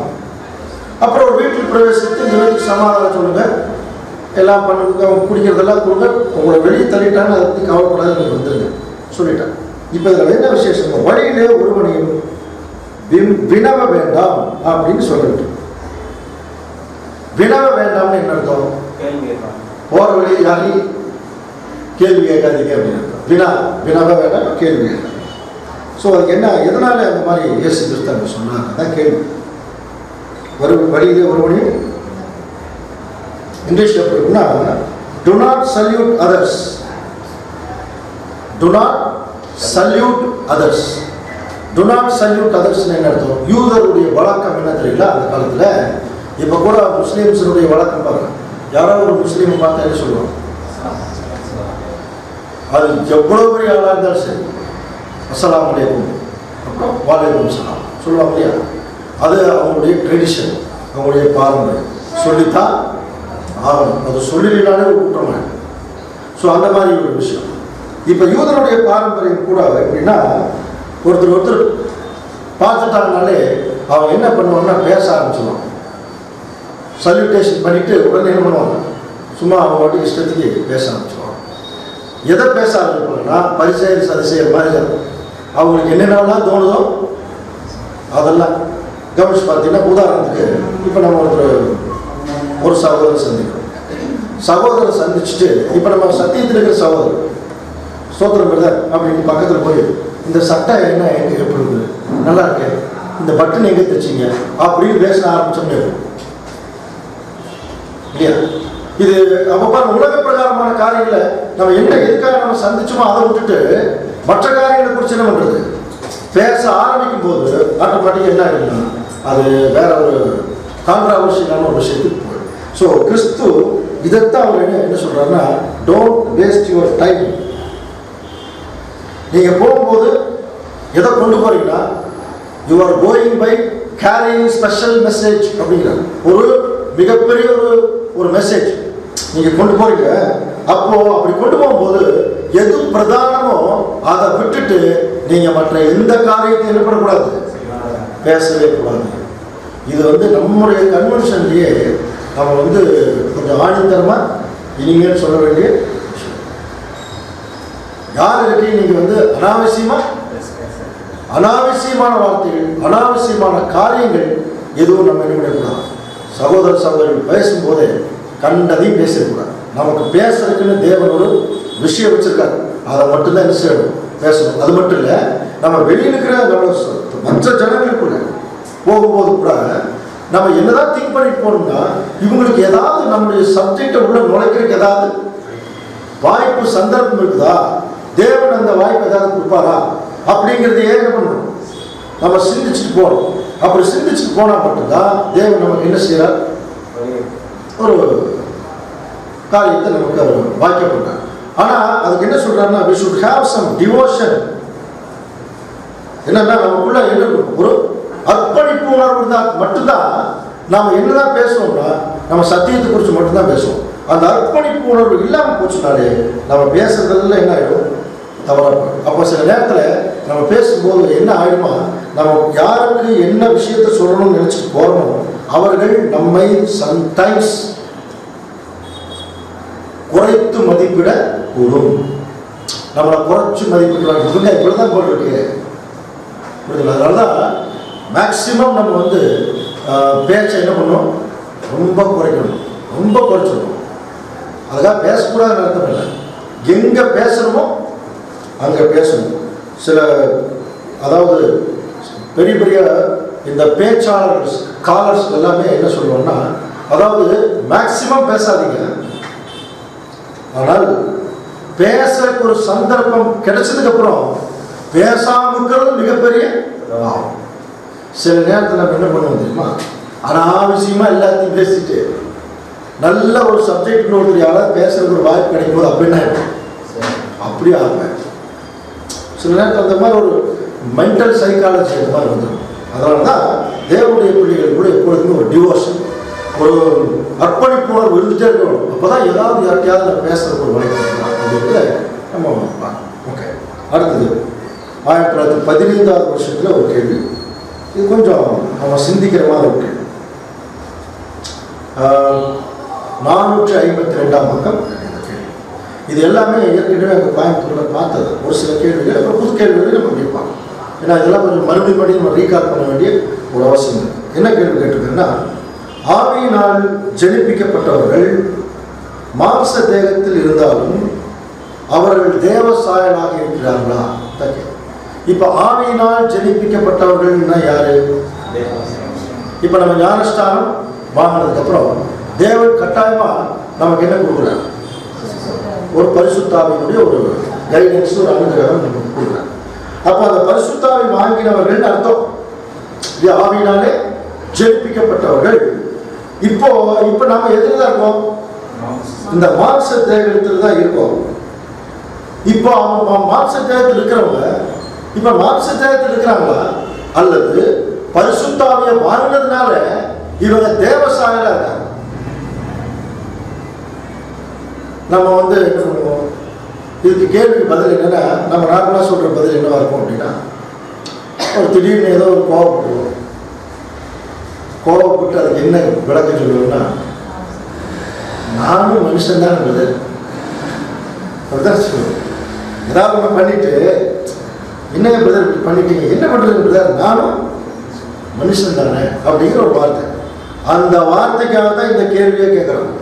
அப்புறம் ஒரு வீட்டில் பிரவேசித்து இந்த வீட்டுக்கு சமாதானம் சொல்லுங்க, எல்லாம் பண்ணுங்க, அவங்க குடிக்கிறதெல்லாம் கொடுங்க, உங்களை வெளியே தள்ளிட்டான்னு அதை பற்றி கவலைப்படாது, நீங்கள் வந்துருங்க சொல்லிட்டான். இப்போ இதில் என்ன விசேஷம், வழியிலே ஒருவனையும் வினவ வேண்டாம் அப்படின்னு சொல்லிட்டு. வினவ வேண்டாம்னு என்ன அர்த்தம், போற வழி யாரையும் கேள்வி கேட்காதீங்க அப்படின்னு அர்த்தம். வினவ வேண்டாம், கேள்வி கேட்காது. ஸோ அதுக்கு என்ன, எதனால அந்த மாதிரி இயேசு கிறிஸ்து சொன்னாங்க, அதான் கேள்வி. வழியிலே ஒருவனையும் இங்கிலீஷ்ல எப்படி இருக்குன்னா, do not salute others, do not salute others, do not salute others என்ன அர்த்தம், யூதருடைய வழக்கம் என்ன தெரியல அந்த காலத்துல. இப்ப கூட முஸ்லிம்ஸுடைய வழக்கம் பாருங்க, யாராவது ஒரு முஸ்லீம் பார்த்தா என்ன சொல்லுவாங்க, அது எவ்வளவு பெரிய ஆளா இருந்தாலும் சரி, அஸ்ஸலாமு அலைக்கும் அப்புறம் வலைக்கும் சலாம் சொல்லுவாங்க இல்லையா, அது அவங்களுடைய ட்ரெடிஷன், அவங்களுடைய பாரம்பரியம், சொல்லித்தான் ஆகணும். அது சொல்லினாலே ஒரு குற்றமாக. ஸோ அந்த மாதிரி ஒரு விஷயம். இப்போ யூதனுடைய பாரம்பரியம் கூட எப்படின்னா, ஒருத்தர் பார்த்துட்டாங்கனாலே அவங்க என்ன பண்ணுவாங்கன்னா பேச ஆரம்பிச்சிடுவாங்க. சல்யூட்டேஷன் பண்ணிட்டு உடனே என்ன பண்ணுவாங்க, சும்மா அவங்க வாட்டி இஷ்டத்துக்கு பேச ஆரம்பிச்சிடுவாங்க. எதை பேச ஆரம்பிப்பாங்கன்னா, பரிசெயல் சதிசெயல் மாதிரி அவங்களுக்கு என்னென்னலாம் தோணுதோ அதெல்லாம் கவனிச்சு பார்த்தீங்கன்னா, உதாரணத்துக்கு இப்போ நம்ம ஒரு சகோதரர் சந்திக்கிறோம். சகோதரர் சந்திச்சுட்டு இப்போ நம்ம சத்தியத்தில் இருக்கிற சகோதரர் ஸ்தோத்திரம் பிரதர் அப்படின்னு பக்கத்தில் போய், இந்த சட்டை என்ன எங்கே எப்படி இருக்குது, நல்லா இருக்கு, இந்த பட்டன் எங்கே தைச்சிங்க அப்படின்னு பேச ஆரம்பிச்சோம்னு இல்லையா. இது அப்போ உலக பிரகாரமான காரியங்களை நம்ம என்ன எதுக்காக நம்ம சந்திச்சோமோ அதை விட்டுட்டு மற்ற காரியங்களை குறித்து என்ன பண்ணுறது, பேச ஆரம்பிக்கும் போது ஆட்டோமேட்டிக்காக என்ன ஆகிடும்னா அது வேற ஒரு கான்ட்ராவர்ஷியலான ஒரு விஷயத்துக்கு போயிடும். ஸோ கிறிஸ்து இதைத்தான் அவர் என்ன சொல்றாருன்னா, டோன்ட் வேஸ்ட் யுவர் டைம். நீங்க போகும்போது எதை கொண்டு போறீங்கன்னா, you are going by carrying special message அப்படிங்கிறார். ஒரு மிகப்பெரிய ஒரு மெசேஜ் நீங்க கொண்டு போறீங்க. அப்போ அப்படி கொண்டு போகும்போது எது பிரதானமோ அதை விட்டுட்டு நீங்க மற்ற எந்த காரியத்தையும் என்ன பண்ணக்கூடாது, பேசவே கூடாது. இது நம்முடைய கன்வென்ஷன்லயே நம்ம கொஞ்சம் ஆணித்தரமா இனிமேல் சொல்ல வேண்டிய விஷயம். யாருக்கு நீங்க அனாவசியமான வார்த்தைகள், அனாவசியமான காரியங்கள் எதுவும் நம்ம என்ன பண்ணக்கூடாது. சகோதர சகோதரிகள் பேசும்போதே கண்டதையும் பேசக்கூடாது. நமக்கு பேசுறதுக்குன்னு தேவன் ஒரு விஷயம் வச்சிருக்காரு, அதை மட்டும்தான் என்ன செய்யணும், பேசணும். அது மட்டும் இல்லை, நம்ம வெளியில் இருக்கிற மற்ற ஜனங்களுக்குள்ள போகும்போது கூட நம்ம என்னதான் திங்க் பண்ணிட்டு போனோம்னா, இவங்களுக்கு ஏதாவது நம்முடைய சப்ஜெக்டை உள்ள நுழைக்கிறதுக்கு ஏதாவது வாய்ப்பு சந்தர்ப்பம் இருக்குதா, தேவன் அந்த வாய்ப்பு ஏதாவது கொடுப்பாரா அப்படிங்கிறத என்ன பண்ணணும், நம்ம சிந்திச்சுட்டு போகணும். அப்படி சிந்திச்சுட்டு போனால் மட்டும்தான் தேவன் நமக்கு என்ன செய்யறார், ஒரு காரியத்தை நமக்கு அவர் வாய்க்கப்படுறார். ஆனா அதுக்கு என்ன சொல்றாருன்னா, we should have some devotion. என்னன்னா நமக்குள்ள என்ன ஒரு அர்ப்பணிப்பு உணர்வு இருந்தால் மட்டும்தான் நாம என்னதான் பேசுவோம்னா நம்ம சத்தியத்தை குறித்து மட்டும்தான் பேசுவோம். அந்த அர்ப்பணிப்பு உணர்வு இல்லாமல் போச்சுனாலே நம்ம பேசுறதுல என்ன ஆயிடும், தவறாகும். அப்போ சில நேரத்தில் நம்ம பேசும்போது என்ன ஆயிடுமா, நம்ம யாருக்கு என்ன விஷயத்த சொல்லணும்னு நினைச்சிட்டு போறோமோ அவர்கள் நம்மை சம்டைம்ஸ் குறைத்து மதிப்பிட கூடும். நம்மளை குறைச்சு மதிப்பிடுறாங்க, இப்படிதான் போல் இருக்கு. அதனாலதான் மேக்சிமம் நம்ம பேச்சை என்ன பண்ணணும், ரொம்ப குறைக்கணும், ரொம்ப குறைச்சிடணும். அதுக்காக பேசக்கூடாதுன்னு அர்த்தம் இல்லை, எங்க பேசணுமோ அங்க பேசணும். சில அதாவது பெரிய பெரிய இந்த பேச்சாளர்கள் ஸ்காலர்ஸ் எல்லாமே என்ன சொல்லுவோம்னா, அதாவது மேக்சிமம் பேசாதீங்க, ஆனால் பேசுறதுக்கு ஒரு சந்தர்ப்பம் கிடைச்சதுக்கு அப்புறம் பேசாம இருக்கிறது மிகப்பெரிய பாவம். சில நேரத்தில் நம்ம என்ன பண்ணுவோம் தெரியுமா, அனாவசியமா எல்லாத்தையும் பேசிட்டு நல்ல ஒரு சப்ஜெக்ட் ஒருத்தர் யாராவது பேசுறதுக்கு ஒரு வாய்ப்பு கிடைக்கும் போது அப்படின்னா அப்படி ஆகுங்க. சில நேரத்தில் அந்த மாதிரி ஒரு மென்டல் சைக்காலஜி அந்த மாதிரி வந்துடும். அதனால தான் தேவனுடைய பிள்ளைகள் கூட எப்பொழுதுமே ஒரு டிவோஷன், ஒரு அர்ப்பணிப்புணர்வு இருந்துகிட்டே இருக்கணும். அப்போ தான் ஏதாவது யார்ட்டையாவது நான் பேசுறதுக்கு ஒரு வாய்ப்பு இருக்கலாம் அப்படின்றத நம்ம பார்க்கணும். ஓகே, அடுத்தது 1915 வருஷத்தில் ஒரு கேள்வி. இது கொஞ்சம் நம்ம சிந்திக்கிற மாதிரி ஒரு கேள்வி. 452 பக்கம். இது எல்லாமே ஏற்கனவே அங்கே கோயம்புத்தூரில் பார்த்தது. ஒரு சில கேள்விகள் அப்புறம் புது கேள்விகள் நம்ம கேட்பாங்க. ஏன்னா இதெல்லாம் கொஞ்சம் மறுபடியும் நம்ம ரீகால் பண்ண வேண்டிய ஒரு அவசியம் இருக்குது. என்ன கேள்வி கேட்டிருக்குன்னா, ஆவியினால் ஜெனிப்பிக்கப்பட்டவர்கள் மாம்ச தேகத்தில் இருந்தாலும் அவர்கள் தேவ சாயலாக இருக்கிறார்களா? இப்போ ஆவியினால் ஜெனிப்பிக்கப்பட்டவர்கள்னா யாரு? இப்போ நம்ம ஞானஸ்தானம் வாங்கினதுக்கப்புறம் தேவன் கட்டாயமா நமக்கு என்ன கொடுக்குறாங்க? ஒரு பரிசுத்தாவினுடைய ஒரு கைடன்ஸ், ஒரு அனுகிரகம் நமக்கு கொடுக்குறாங்க. அப்போ அந்த பரிசுத்தாவை வாங்கினவர்கள் அர்த்தம். ஆவியினாலே ஜெனிப்பிக்கப்பட்டவர்கள். இப்போ நம்ம எதில் தான் இருக்கோம்? இந்த மாம்ச தேகத்தில் தான் இருக்கோம். இப்போ அவங்க மாம்ச தேகத்தில் இருக்கிறவங்க இப்ப மாம்ச தேகத்தில் இருக்கிறாங்களா, அல்லது பரிசுத்தாவியை வாங்கினதுனால இவங்க தேவ சாயலா இருக்காங்க? நம்ம என்ன பண்ணுவோம், இதுக்கு கேள்விக்கு பதில் என்னன்னா, நம்ம நார்மலாக சொல்ற பதில் என்னவா இருக்கும் அப்படின்னா, ஒரு திடீர்னு ஏதோ ஒரு கோவப்பட்டு அதுக்கு என்ன விளக்கம் சொல்லுவோம்னா, நானும் மனுஷன் தான் பிரதர் அப்படிதான் சொல்லுவேன். ஏதாவது ஒன்று பண்ணிட்டு, என்னங்க பிரதர் இப்படி பண்ணிட்டீங்க, என்ன பண்றது பிரதர், நானும் மனுஷன் தானே அப்படிங்கிற ஒரு வார்த்தை. அந்த வார்த்தைக்காக தான் இந்த கேள்வியை கேட்குறோம்.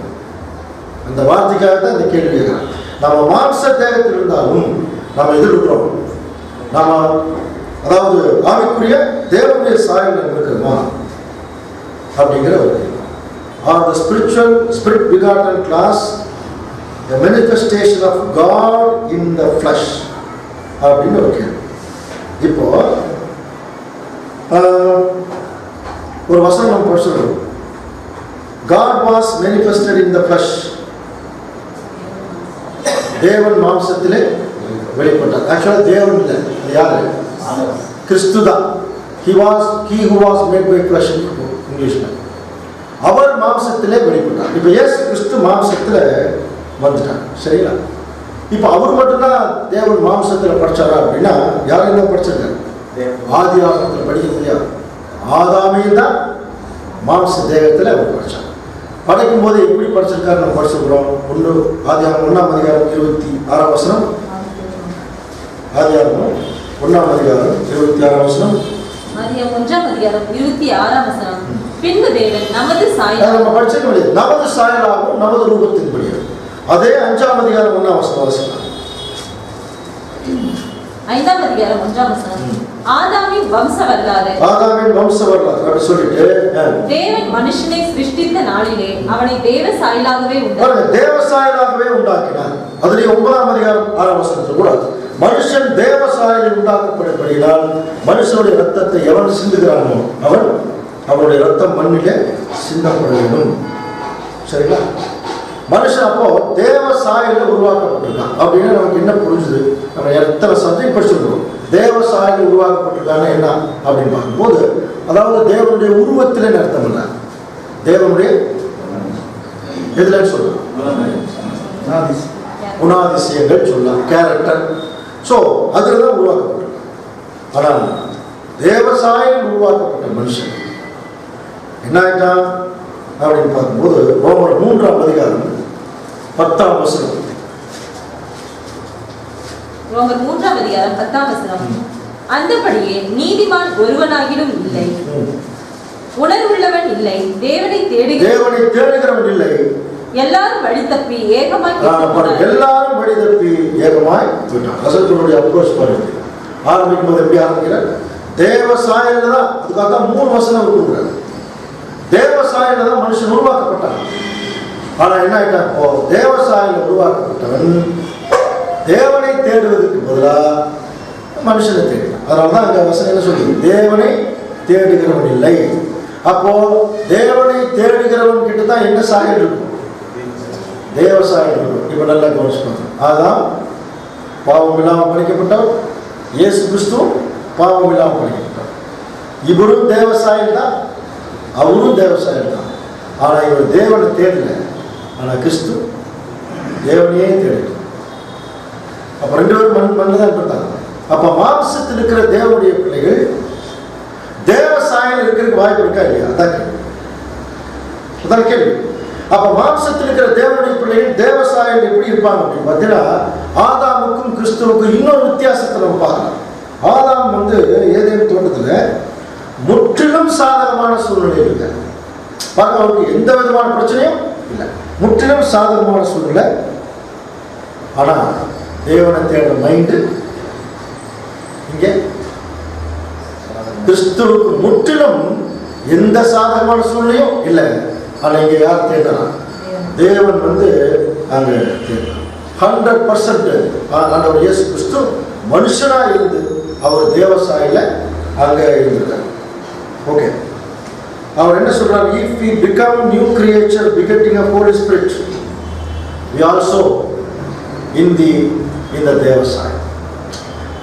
அந்த வார்த்தைக்காக தான் இந்த கேள்வி கேட்குறோம். நம்ம மாம்ச தேகத்தில் இருந்தாலும் நம்ம எதிர்க்கிறோம், நம்ம அதாவது ஆவிக்குரிய தேவனுடைய சாயல் இருக்கிறோமா அப்படிங்கிற ஒரு கேள்வி. Are the spiritual spirit begotten class a manifestation of God in the flesh அப்படின்னு ஒரு கேள்வி. இப்போ ஒரு வசனம் நம்ம படிச்சிருக்கோம், God was manifested in the flesh. தேவன் மாம்சத்திலே வெளிப்பட்டார். ஆக்சுவலாக தேவன் இல்லை, யாரு? கிறிஸ்து தான். He who was made by flesh இங்கிலீஷ்ல. அவர் மாம்சத்திலே வெளிப்பட்டார். இப்போ இயேசு கிறிஸ்து மாம்சத்தில் வந்துட்டார், சரிங்களா? இப்போ அவர் மட்டும்தான் தேவன் மாம்சத்தில் படிச்சாரா அப்படின்னா, யாரும் தான் படிச்சிருக்காரு? ஆதி ஆகமத்தில் படிக்க முடியாது. ஆதாமையும் தான் மாம்ச தேகத்தில் அவர் படித்தார். படைக்கும் போது எப்படி படிச்சிருக்காரு நம்ம படிச்சிருக்கிறோம். ஆதியாகமம் 1ஆம் அதிகாரம் 26ஆம் வசனம். ஆதியாகமம் 1ஆம் அதிகாரம் 26ஆம் வசனம். ஆதியாகமம் 1ஆம் அதிகாரம் 26ஆம் வசனம். பின்பு தேவன் நமது சாயலாகவும், நம்ம படிச்சிருக்க முடியாது, நமது சாயலாகவும் நமது ரூபத்தின்படியும். அதே 5ஆம் அதிகாரம் 1ஆம் வசனம். 5ஆம் அதிகாரம் 1ஆம் வசனம். ஆதாமின் வம்ச வரலாறு அப்படி சொல்லிட்டு, தேவன் மனுஷனை சிருஷ்டித்த நாளிலே அவனை தேவ சாயலாகவே உண்டாக்கினார். அதுலயே 9ஆம் அதிகாரம் 6ஆம் வசனத்துல கூட மனுஷன் தேவ சாயலில் உண்டாக்கப்படும்படியால் மனுஷனுடைய ரத்தத்தை எவன் சிந்துகிறானோ அவனுடைய ரத்தம் மண்ணிலே சிந்தப்பட வேண்டும். சரிங்களா? மனுஷன் அப்போ தேவ சாயலில் உருவாக்கப்பட்டிருக்கான் அப்படின்னு நமக்கு என்ன புரிஞ்சுது? நம்ம எத்தனை சப்ஜெக்ட் படிச்சிருக்கோம். தேவ சாயலில் உருவாக்கப்பட்டிருக்காங்க என்ன அப்படின்னு பார்க்கும்போது, அதாவது தேவனுடைய உருவத்திலே அர்த்தம் இல்லை, தேவனுடைய எதுல சொல்லலாம், குணாதிசயங்கள் சொல்லலாம், கேரக்டர். ஸோ அதில் தான் உருவாக்கப்பட்டிருக்கான். ஆனால் தேவ சாயலில் உருவாக்கப்பட்ட மனுஷன் என்ன ஆயிட்டான் அப்படின்னு பார்க்கும்போது, ரோமர் 3ஆம் அதிகாரம் 10ஆம் வசனம். ரோமர் 3ஆம் அதிகாரம் 10ஆம் வசனம். அந்தபடியே நீதிமான் ஒருவனாகிலும் இல்லை, உணர்வுள்ளவன் இல்லை, தேவனை தேடுகிறவன் இல்லை, எல்லாரும் வழி தப்பி ஏகமாய் போய்ட்டான். வசனத்தினுடைய அப்ரோச் பாருங்க. ஆரம்பிக்கும் போது எப்படி ஆரம்பிக்கிறார்? தேவ சாயல்ல தான், அதுக்காக தான் 3 வசனம் கொடுக்குறாரு. தேவ சாயல்ல தான் மனுஷன் உருவாக்கப்பட்டான். ஆனா என்ன ஆயிட்டான், இப்போ தேவ சாயல்ல உருவாக்கப்பட்டவன் தேவனை தேடுவதற்கு பதிலாக மனுஷனை தேடினான். அதனாலதான் அங்க வசனம் என்ன சொல்லுது, தேவனை தேடுகிறவன் இல்லை. அப்போ தேவனை தேடுகிறவன் கிட்ட தான் என்ன சாயல் இருக்கும், தேவ சாயல் இருக்கும். இப்ப நல்லா கவனிச்சுக்கணும். அதுதான் பாவம் இல்லாமல் படைக்கப்பட்டவர், இயேசு கிறிஸ்து பாவம் இல்லாமல் படைக்கப்பட்டவர். இவரும் தேவ சாயல் தான், அவரும் தேவ சாயல் தான். ஆனா இவர் தேவனை தேடல, ஆனா கிறிஸ்து தேவனையே தேடிட்டு. அப்ப 2 பேரும் மண்ணு தான் இருந்தாங்க. அப்ப மாம்சத்தில் இருக்கிற தேவனுடைய பிள்ளைகள் தேவ சாயல் இருக்கிறதுக்கு வாய்ப்பு இருக்கா இல்லையா, அதான் கேள்வி. அப்ப மாம்சத்தில் இருக்கிற தேவனுடைய பிள்ளைகள் தேவ சாயல் எப்படி இருப்பாங்க அப்படின்னு பார்த்தீங்கன்னா, ஆதாமுக்கும் கிறிஸ்துவுக்கும் இன்னொரு வித்தியாசத்தை நம்ம பார்க்கலாம். ஆதாம் ஏதேன் தோட்டத்துல முற்றிலும் சாதகமான சூழ்நிலை இருக்கு. பாருங்க, அவருக்கு எந்த விதமான பிரச்சனையும் இல்லை, முற்றிலும் சாதகமான சூழ்நிலை. ஆனா தேவனை தேடுற மைண்டு இங்கே கிறிஸ்துவுக்கு முற்றிலும் எந்த சாதகமான சூழ்நிலையும் இல்லை. ஆனா இங்க யார் தேடுறான், தேவன் அங்க தேடுறான். 100% ஆண்டவர் இயேசு கிறிஸ்து மனுஷனா இருந்து அவர் தேவசாயில அங்க இருந்திருக்கார். ஓகே, அவர் என்ன சொல்றார், if we become new creature begetting a Holy Spirit, we also in the தேவசாய்.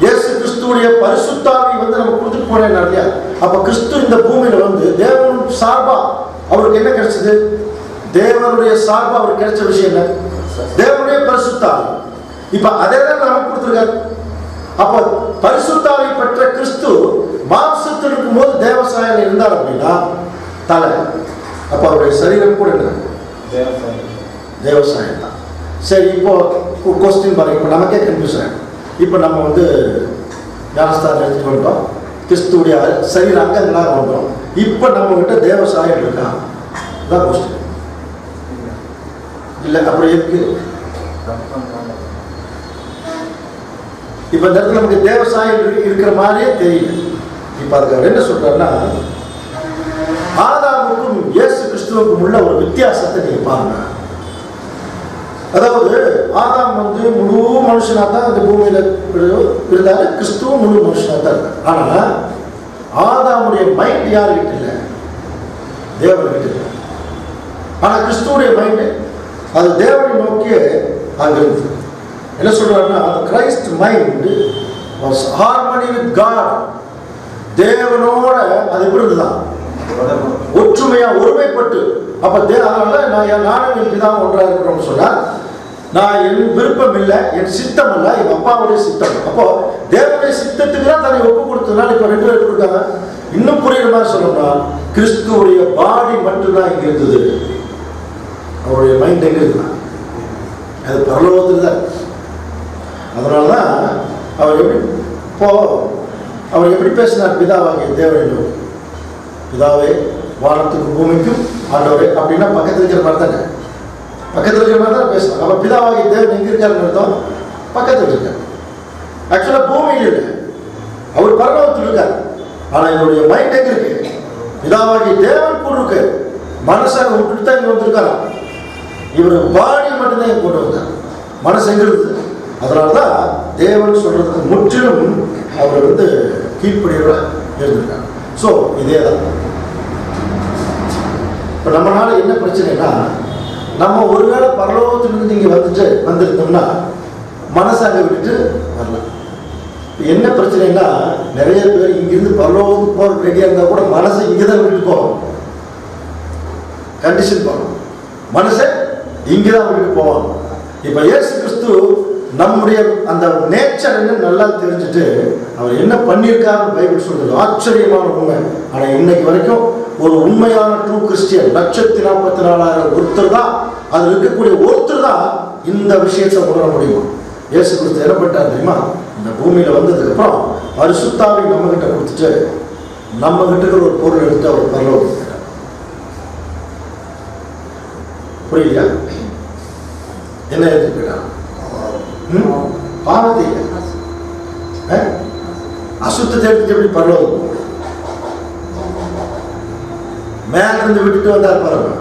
இயேசு கிறிஸ்துவுடைய பரிசுத்தாவி நம்ம கொடுத்துட்டு போனேன் இல்லையா. அப்ப கிறிஸ்து இந்த பூமியில தேவன் சார்பா அவருக்கு என்ன கிடைச்சது, தேவனுடைய சார்பா அவருக்கு கிடைச்ச விஷயம் என்ன, தேவனுடைய பரிசுத்தாவி. இப்ப அதே தான் நமக்கு கொடுத்திருக்காரு. அப்ப பரிசுத்தாவி பெற்ற கிறிஸ்து மாம்சத்தில் இருக்கும் போது தேவசாயம் இருந்தார் அப்படின்னா தலை, அப்ப அவருடைய சரீரம் கூட என்ன தேவசாயம் தான். சரி, இப்போ கொஸ்டின் பாருங்க, இப்போ நமக்கே கன்ஃபியூஸ் ஆகும். இப்போ நம்ம ஞானஸ்தானம் எடுத்துட்டு வந்துட்டோம், கிறிஸ்துடைய சரீர அங்கங்களாக வந்தோம். இப்போ நம்ம கிட்ட தேவசாயம் இருக்கா, தான் கொஸ்டின். இல்லை அப்புறம் எதுக்கு இப்போ இந்த இடத்துல நமக்கு தேவசாயம் இருக்கிற மாதிரியே தெரியல. இப்போ அதுக்கு அவர் என்ன சொல்றாருன்னா, ஆதாமுக்கும் இயேசு கிறிஸ்துவுக்கும் உள்ள ஒரு வித்தியாசத்தை நீங்க பாருங்க. அதாவது ஆதாம் முழு மனுஷனா தான் இந்த பூமியில இருந்தாரு, கிறிஸ்துவும் முழு மனுஷனா தான் இருந்தார். ஆனா ஆதாமுடைய மைண்ட் யாருக்கிட்ட இல்லை, தேவன்கிட்ட இல்லை. ஆனா கிறிஸ்துவுடைய மைண்ட் அது தேவனை நோக்கிய அங்க இருந்து. என்ன சொல்றாருன்னா, Christ mind was harmony with God. தேவனோட அது எப்படி இருந்துதான், ஒற்றுமையா ஒருமைப்பட்டு. அப்ப அதனால நானும் என் பிதாவும் ஒன்றா இருக்கிறோம்னு சொன்னார். நான் என் விருப்பம் இல்லை, என் சித்தம் இல்லை, என் அப்பாவுடைய சித்தம். அப்போ தேவனுடைய சித்தத்துக்கு தான் தன்னை ஒப்பு கொடுத்ததுனால இப்ப 2 பேர் இருக்காங்க. இன்னும் புரியுற மாதிரி சொல்லணும்னா, கிறிஸ்துவுடைய பாடி மட்டும்தான் இங்க இருந்தது, அவருடைய மைண்ட் எங்க இருக்குன்னா அது பரலோகத்தில் தான். அதனாலதான் அவர் எப்படி பேசினார், பிதாவாகிய தேவனை, பிதாவே வானத்துக்கும் பூமிக்கும் ஆண்டவரே அப்படின்னா பக்கத்தில் இருக்கிற மாதிரி தானே, பக்கத்தில் இருக்கிற மாதிரி தான் பேசலாம். அப்ப பிதாவாகிய தேவன் எங்க இருக்காருன்னு அர்த்தம், பக்கத்தில் இருக்காரு. ஆக்சுவலா பூமியில் இல்லை, அவர் பரலோகத்தில் இருக்காரு. ஆனா என்னுடைய மைண்ட் எங்க இருக்கு, பிதாவாகிய தேவன் கூட இருக்கு. மனசாக விட்டுட்டு தான் இங்க வந்திருக்காரா, இவர் பாடி மட்டும்தான் இங்க கொண்டு வந்தார், மனசு எங்க இருக்குது. அதனாலதான் தேவன் சொல்றதுக்கு முற்றிலும் அவர் கீழ்ப்படியோட இருந்திருக்காங்க. ஸோ இதே தான். இப்போ நம்மளால என்ன பிரச்சனைனா, நம்ம ஒருவேளை பரலோகத்திலிருந்து இங்கே வந்திருந்தோம்னா மனசை அங்கே விட்டுட்டு வரலாம். இப்போ என்ன பிரச்சனைனா, நிறைய பேர் இங்கிருந்து பரலோகத்துக்கு போகிற ரெடியாக இருந்தால் கூட மனசை இங்கே தான் விட்டுட்டு போவோம். கண்டிஷன் போகணும், மனசை இங்கே தான் விட்டுட்டு போவாங்க. இப்போ இயேசு கிறிஸ்து நம்முடைய அந்த நேச்சர் என்ன நல்லா தெரிஞ்சுட்டு அவர் என்ன பண்ணியிருக்காருன்னு பைபிள் சொல்றது ஆச்சரியமான உண்மை. ஆனா இன்னைக்கு வரைக்கும் ஒரு உண்மையான ட்ரூ கிறிஸ்டியன் 1,44,000 ஒருத்தர் தான், அது இருக்கக்கூடிய ஒருத்தர் தான் இந்த விஷயத்தை உணர முடியும். இயேசு கிறிஸ்து என்ன பண்ணிட்டார் தெரியுமா, இந்த பூமியில வந்ததுக்கு அப்புறம் பரிசுத்தாவை நம்ம கிட்ட கொடுத்துட்டு நம்ம கிட்ட இருக்கிற ஒரு பொருள் எடுத்து அவர் பரலோகம் கேட்டார். புரியலையா, என்ன எடுத்து போயிட்டார், பாவத்தை அசுத்தத்தை எடுத்துட்டு எப்படி பரலோகம் மேல இருந்து விட்டுட்டு வந்தார் பாருங்க.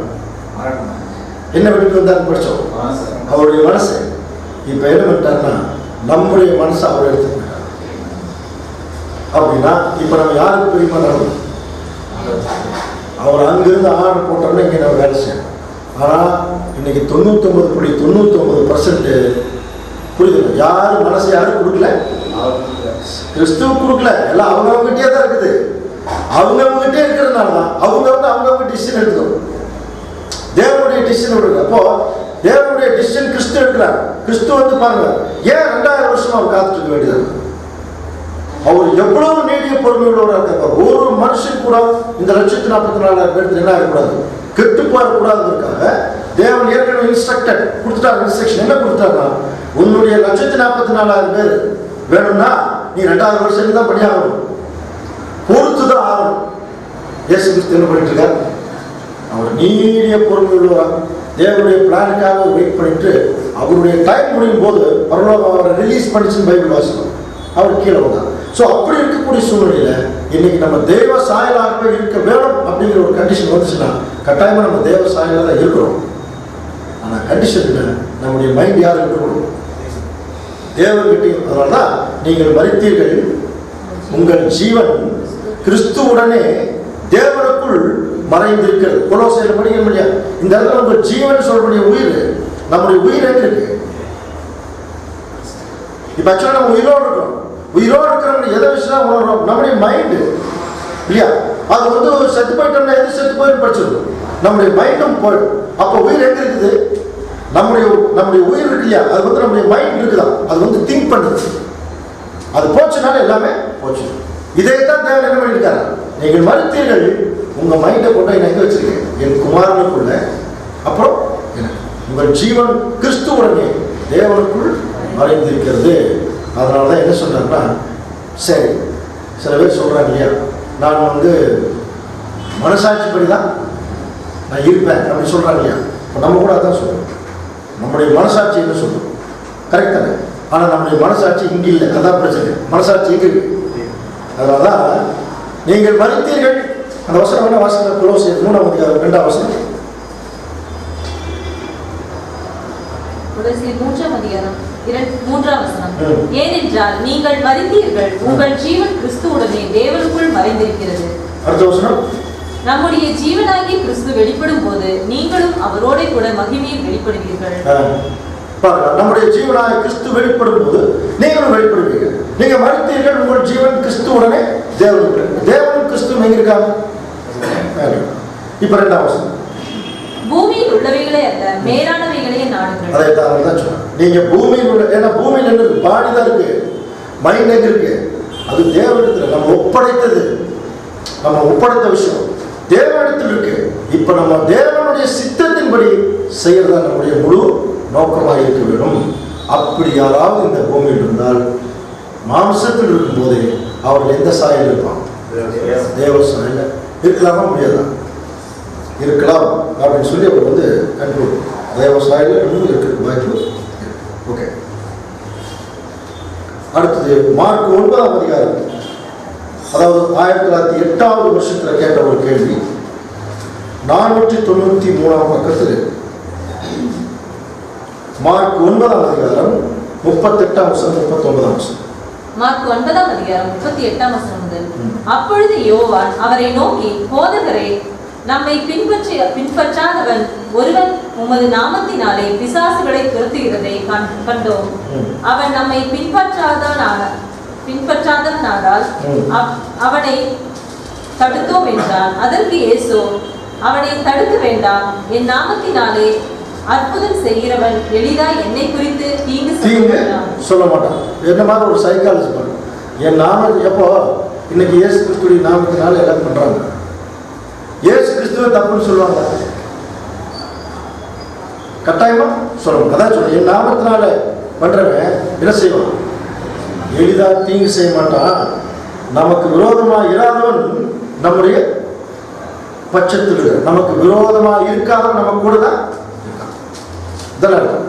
என்ன விட்டுட்டு வந்தார் படிச்சோம்? அவருடைய மனசு. இப்ப என்ன பண்ணிட்டாருன்னா நம்முடைய மனசை அவர் எடுத்துக்கிட்டார். அப்படின்னா இப்ப நம்ம யாருக்கு பிரியமா நடக்கும்? அவர் அங்கிருந்து ஆர்டர் போட்டோம்னா இங்க நம்ம வேலை செய்யணும். ஆனா இன்னைக்கு 99.99% புரியுது. யாரு மனசை யாரும் கொடுக்கல, கிறிஸ்துவ கொடுக்கல. எல்லாம் அவங்ககிட்டே தான் இருக்குது. அவங்ககிட்டே இருக்கிறதுனால தான் அவங்கவுங்க டிசிஷன் எடுக்கணும். தேவனுடைய டிசிஷன் எடுக்கல. அப்போ தேவனுடைய டிசிஷன் கிறிஸ்து எடுக்கிறார். கிறிஸ்து வந்து பாருங்க, ஏன் 2000 வருஷமா அவர் காத்துட்டு இருக்க வேண்டியது? அவர் எவ்வளவு நீடிய பொறுமையோட இருக்கார். ஒரு மனுஷன் கூட இந்த 1,44,000 பேருக்கு என்ன ஆகக்கூடாது, கெட்டு போகக்கூடாதுக்காக தேவன் ஏற்கனவே இன்ஸ்ட்ரக்டட் கொடுத்துட்டார். இன்ஸ்ட்ரக்ஷன் என்ன கொடுத்தாருன்னா, உன்னுடைய 1,44,000 பேர் வேணும்னா நீ 2000 வருஷம் தான் பண்ணியாகணும், பொறுத்துதான் ஆகணும். இயேசு கிறிஸ்து என்ன பண்ணிட்டு இருக்கார்? அவர் நீடிய பொறுமையுள்ள தேவனுடைய பிளானுக்காக வெயிட் பண்ணிட்டு அவருடைய டைம் முடியும் போது அவரை ரிலீஸ் பண்ணிச்சுன்னு பைபிள் வாசிக்கும். அவர் கீழே வந்தார். ஸோ அப்படி இருக்கக்கூடிய சூழ்நிலையில இன்னைக்கு நம்ம தேவ சாயலாகவே இருக்க வேணும் அப்படிங்கிற ஒரு கண்டிஷன் வந்துச்சுன்னா கட்டாயமா நம்ம தேவ சாயலாக தான் இருக்கிறோம். ஆனால் கண்டிஷன் என்ன? நம்முடைய மைண்ட் யார் இருக்கணும்? தேவன்கிட்டையும். அதனால்தான் நீங்கள் மரித்தீர்கள், உங்கள் ஜீவன் கிறிஸ்துவுடனே தேவனுக்குள் மறைந்திருக்கிறது. கொலோசையில படிக்க முடியாது. இந்த இடத்துல உங்கள் ஜீவன் சொல்லக்கூடிய உயிர், நம்முடைய உயிர் எங்க இருக்கு? இப்ப ஆக்சுவலா நம்ம உயிரோடு இருக்கிறோம். உயிரோடு இருக்கிறவங்க எதை விஷயம் உணர்றோம்? நம்முடைய மைண்டு இல்லையா? அது வந்து செத்து போயிட்டோம்னா எது செத்து போயிட்டு படிச்சிருக்கோம். நம்முடைய மைண்டும் போயிடும். அப்போ உயிர் எங்க இருக்குது? நம்முடைய உயிர் இருக்கு இல்லையா? அது வந்து நம்முடைய மைண்ட் இருக்குதான். அது வந்து திங்க் பண்ணுது. அது போச்சுனால எல்லாமே போச்சு. இதைத்தான் தேவன் என்ன பண்ணியிருக்காரு? நீங்கள் மறுத்தீர்கள், உங்க மைண்டை கொண்டு என்ன எங்க வச்சிருக்கேன்? என் குமாரனுக்குள்ள. அப்புறம் என்ன? உங்கள் ஜீவன் கிறிஸ்துவுடனே தேவனுக்குள் மறைந்திருக்கிறது. அதனாலதான் என்ன சொன்னார்னா, சரி சில பேர் சொல்றாங்க இல்லையா, நான் வந்து மனசாட்சிப்படிதான் நான் இருப்பேன் அப்படின்னு சொல்றாங்க இல்லையா? நம்ம கூட அதான் சொல்றோம். நம்முடைய மனசாட்சி என்ன சொல்றோம்? கரெக்ட் தானே? ஆனா நம்முடைய மனசாட்சி இங்க இல்லை. அதான் பிரச்சனை. மனசாட்சி இங்க இருக்கு. அதனாலதான் நீங்கள் மரித்தீர்கள். அந்த வசனம் என்ன வாசனை? கொலோசியர் 3:2 வசனம். ஏனென்றால் நீங்கள் மரித்தீர்கள், உங்கள் ஜீவன் கிறிஸ்துவுடனே தேவனுக்குள் மறைந்திருக்கிறது. அடுத்த வசனம். நம்முடைய ஜீவனாகிய கிறிஸ்து வெளிப்படும் போது நீங்களும் அவரோட கூட மகிமையில் வெளிப்படுவீர்கள். நம்முடைய ஜீவனாகிய கிறிஸ்து வெளிப்படும் போது நீங்களும் வெளிப்படுவீர்கள். நீங்க மரித்தீர்கள், உங்கள் ஜீவன் கிறிஸ்துவுடனே தேவனுக்குள். தேவனும் கிறிஸ்துவும் எங்க இருக்காங்க? இப்ப 2 வசனம். பூமியில் உள்ளவைகளே அல்ல, மேலானவைகளே நாடுங்கள். அதை தான் சொன்னேன். நீங்க பூமியில் உள்ள, ஏன்னா பூமியில் என்ன இருக்கு? பாடி தான் இருக்கு. மைண்ட் எங்க இருக்கு? அது தேவனிடத்தில் நம்ம ஒப்படைத்தது. நம்ம ஒப்படைத்த விஷயம் தேவனிடத்தில் இருக்கு. இப்ப நம்ம தேவனுடைய சித்தத்தின்படி செய்யறதா நம்முடைய முழு நோக்கமாக இருக்க வேண்டும். அப்படி யாராவது இந்த பூமியில் இருந்தால் மாம்சத்தில் இருக்கும் போதே அவர்கள் எந்த சாயல் இருப்பாங்க? தேவ சாயல இருக்கலாமா? முடியாதா? இருக்கலாம் அப்படின்னு சொல்லி அவர் வந்து கண்ட்ரோல் தேவ சாயல இருக்கு வாய்ப்பு. ஓகே, அடுத்தது மார்க் 9ஆம் அதிகாரம். அதாவது 1908 வருஷத்துல கேட்ட ஒரு கேள்வி. 493ஆம் பக்கத்தில் மார்க் 9ஆம் அதிகாரம் 38ஆம் வசனம் 39ஆம் வசனம். மார்க் 9ஆம் அதிகாரம் 38ஆம் வசனம் முதல். அப்பொழுது யோவான் அவரை நோக்கி, போதகரே, நம்மை பின்பற்றாதவன் ஒருவன் உமது நாமத்தினாலே பிசாசுகளை துரத்துகிறதை கண்டோம். அவன் நம்மை பின்பற்றாதவனானால் அவனை தடுத்தோம் என்றான். அதற்கு இயேசு, அவனை தடுக்க வேண்டாம், என் நாமத்தினாலே அற்புதம் செய்கிறவன் எளிதாய் என்னை குறித்து தீங்கு சொல்ல மாட்டான். என்ன மாதிரி ஒரு சைக்காலஜி பண்ண என் நாம எப்போ இன்னைக்கு இயேசு கிறிஸ்துடைய நாமத்தினால எல்லாம் பண்றாங்க. இயேசு கிறிஸ்துவ தப்புன்னு சொல்லுவாங்க, கட்டாயமா சொல்லணும். அதான் சொல்ல, என் நாமத்தினால பண்றவன் என்ன செய்வான்? எளிதா தீங்கு செய்ய மாட்டான். நமக்கு விரோதமா இராதவன் நம்முடைய பட்சத்தில், நமக்கு விரோதமா இருக்காதவன் நம்ம கூட தான் இருக்கான்.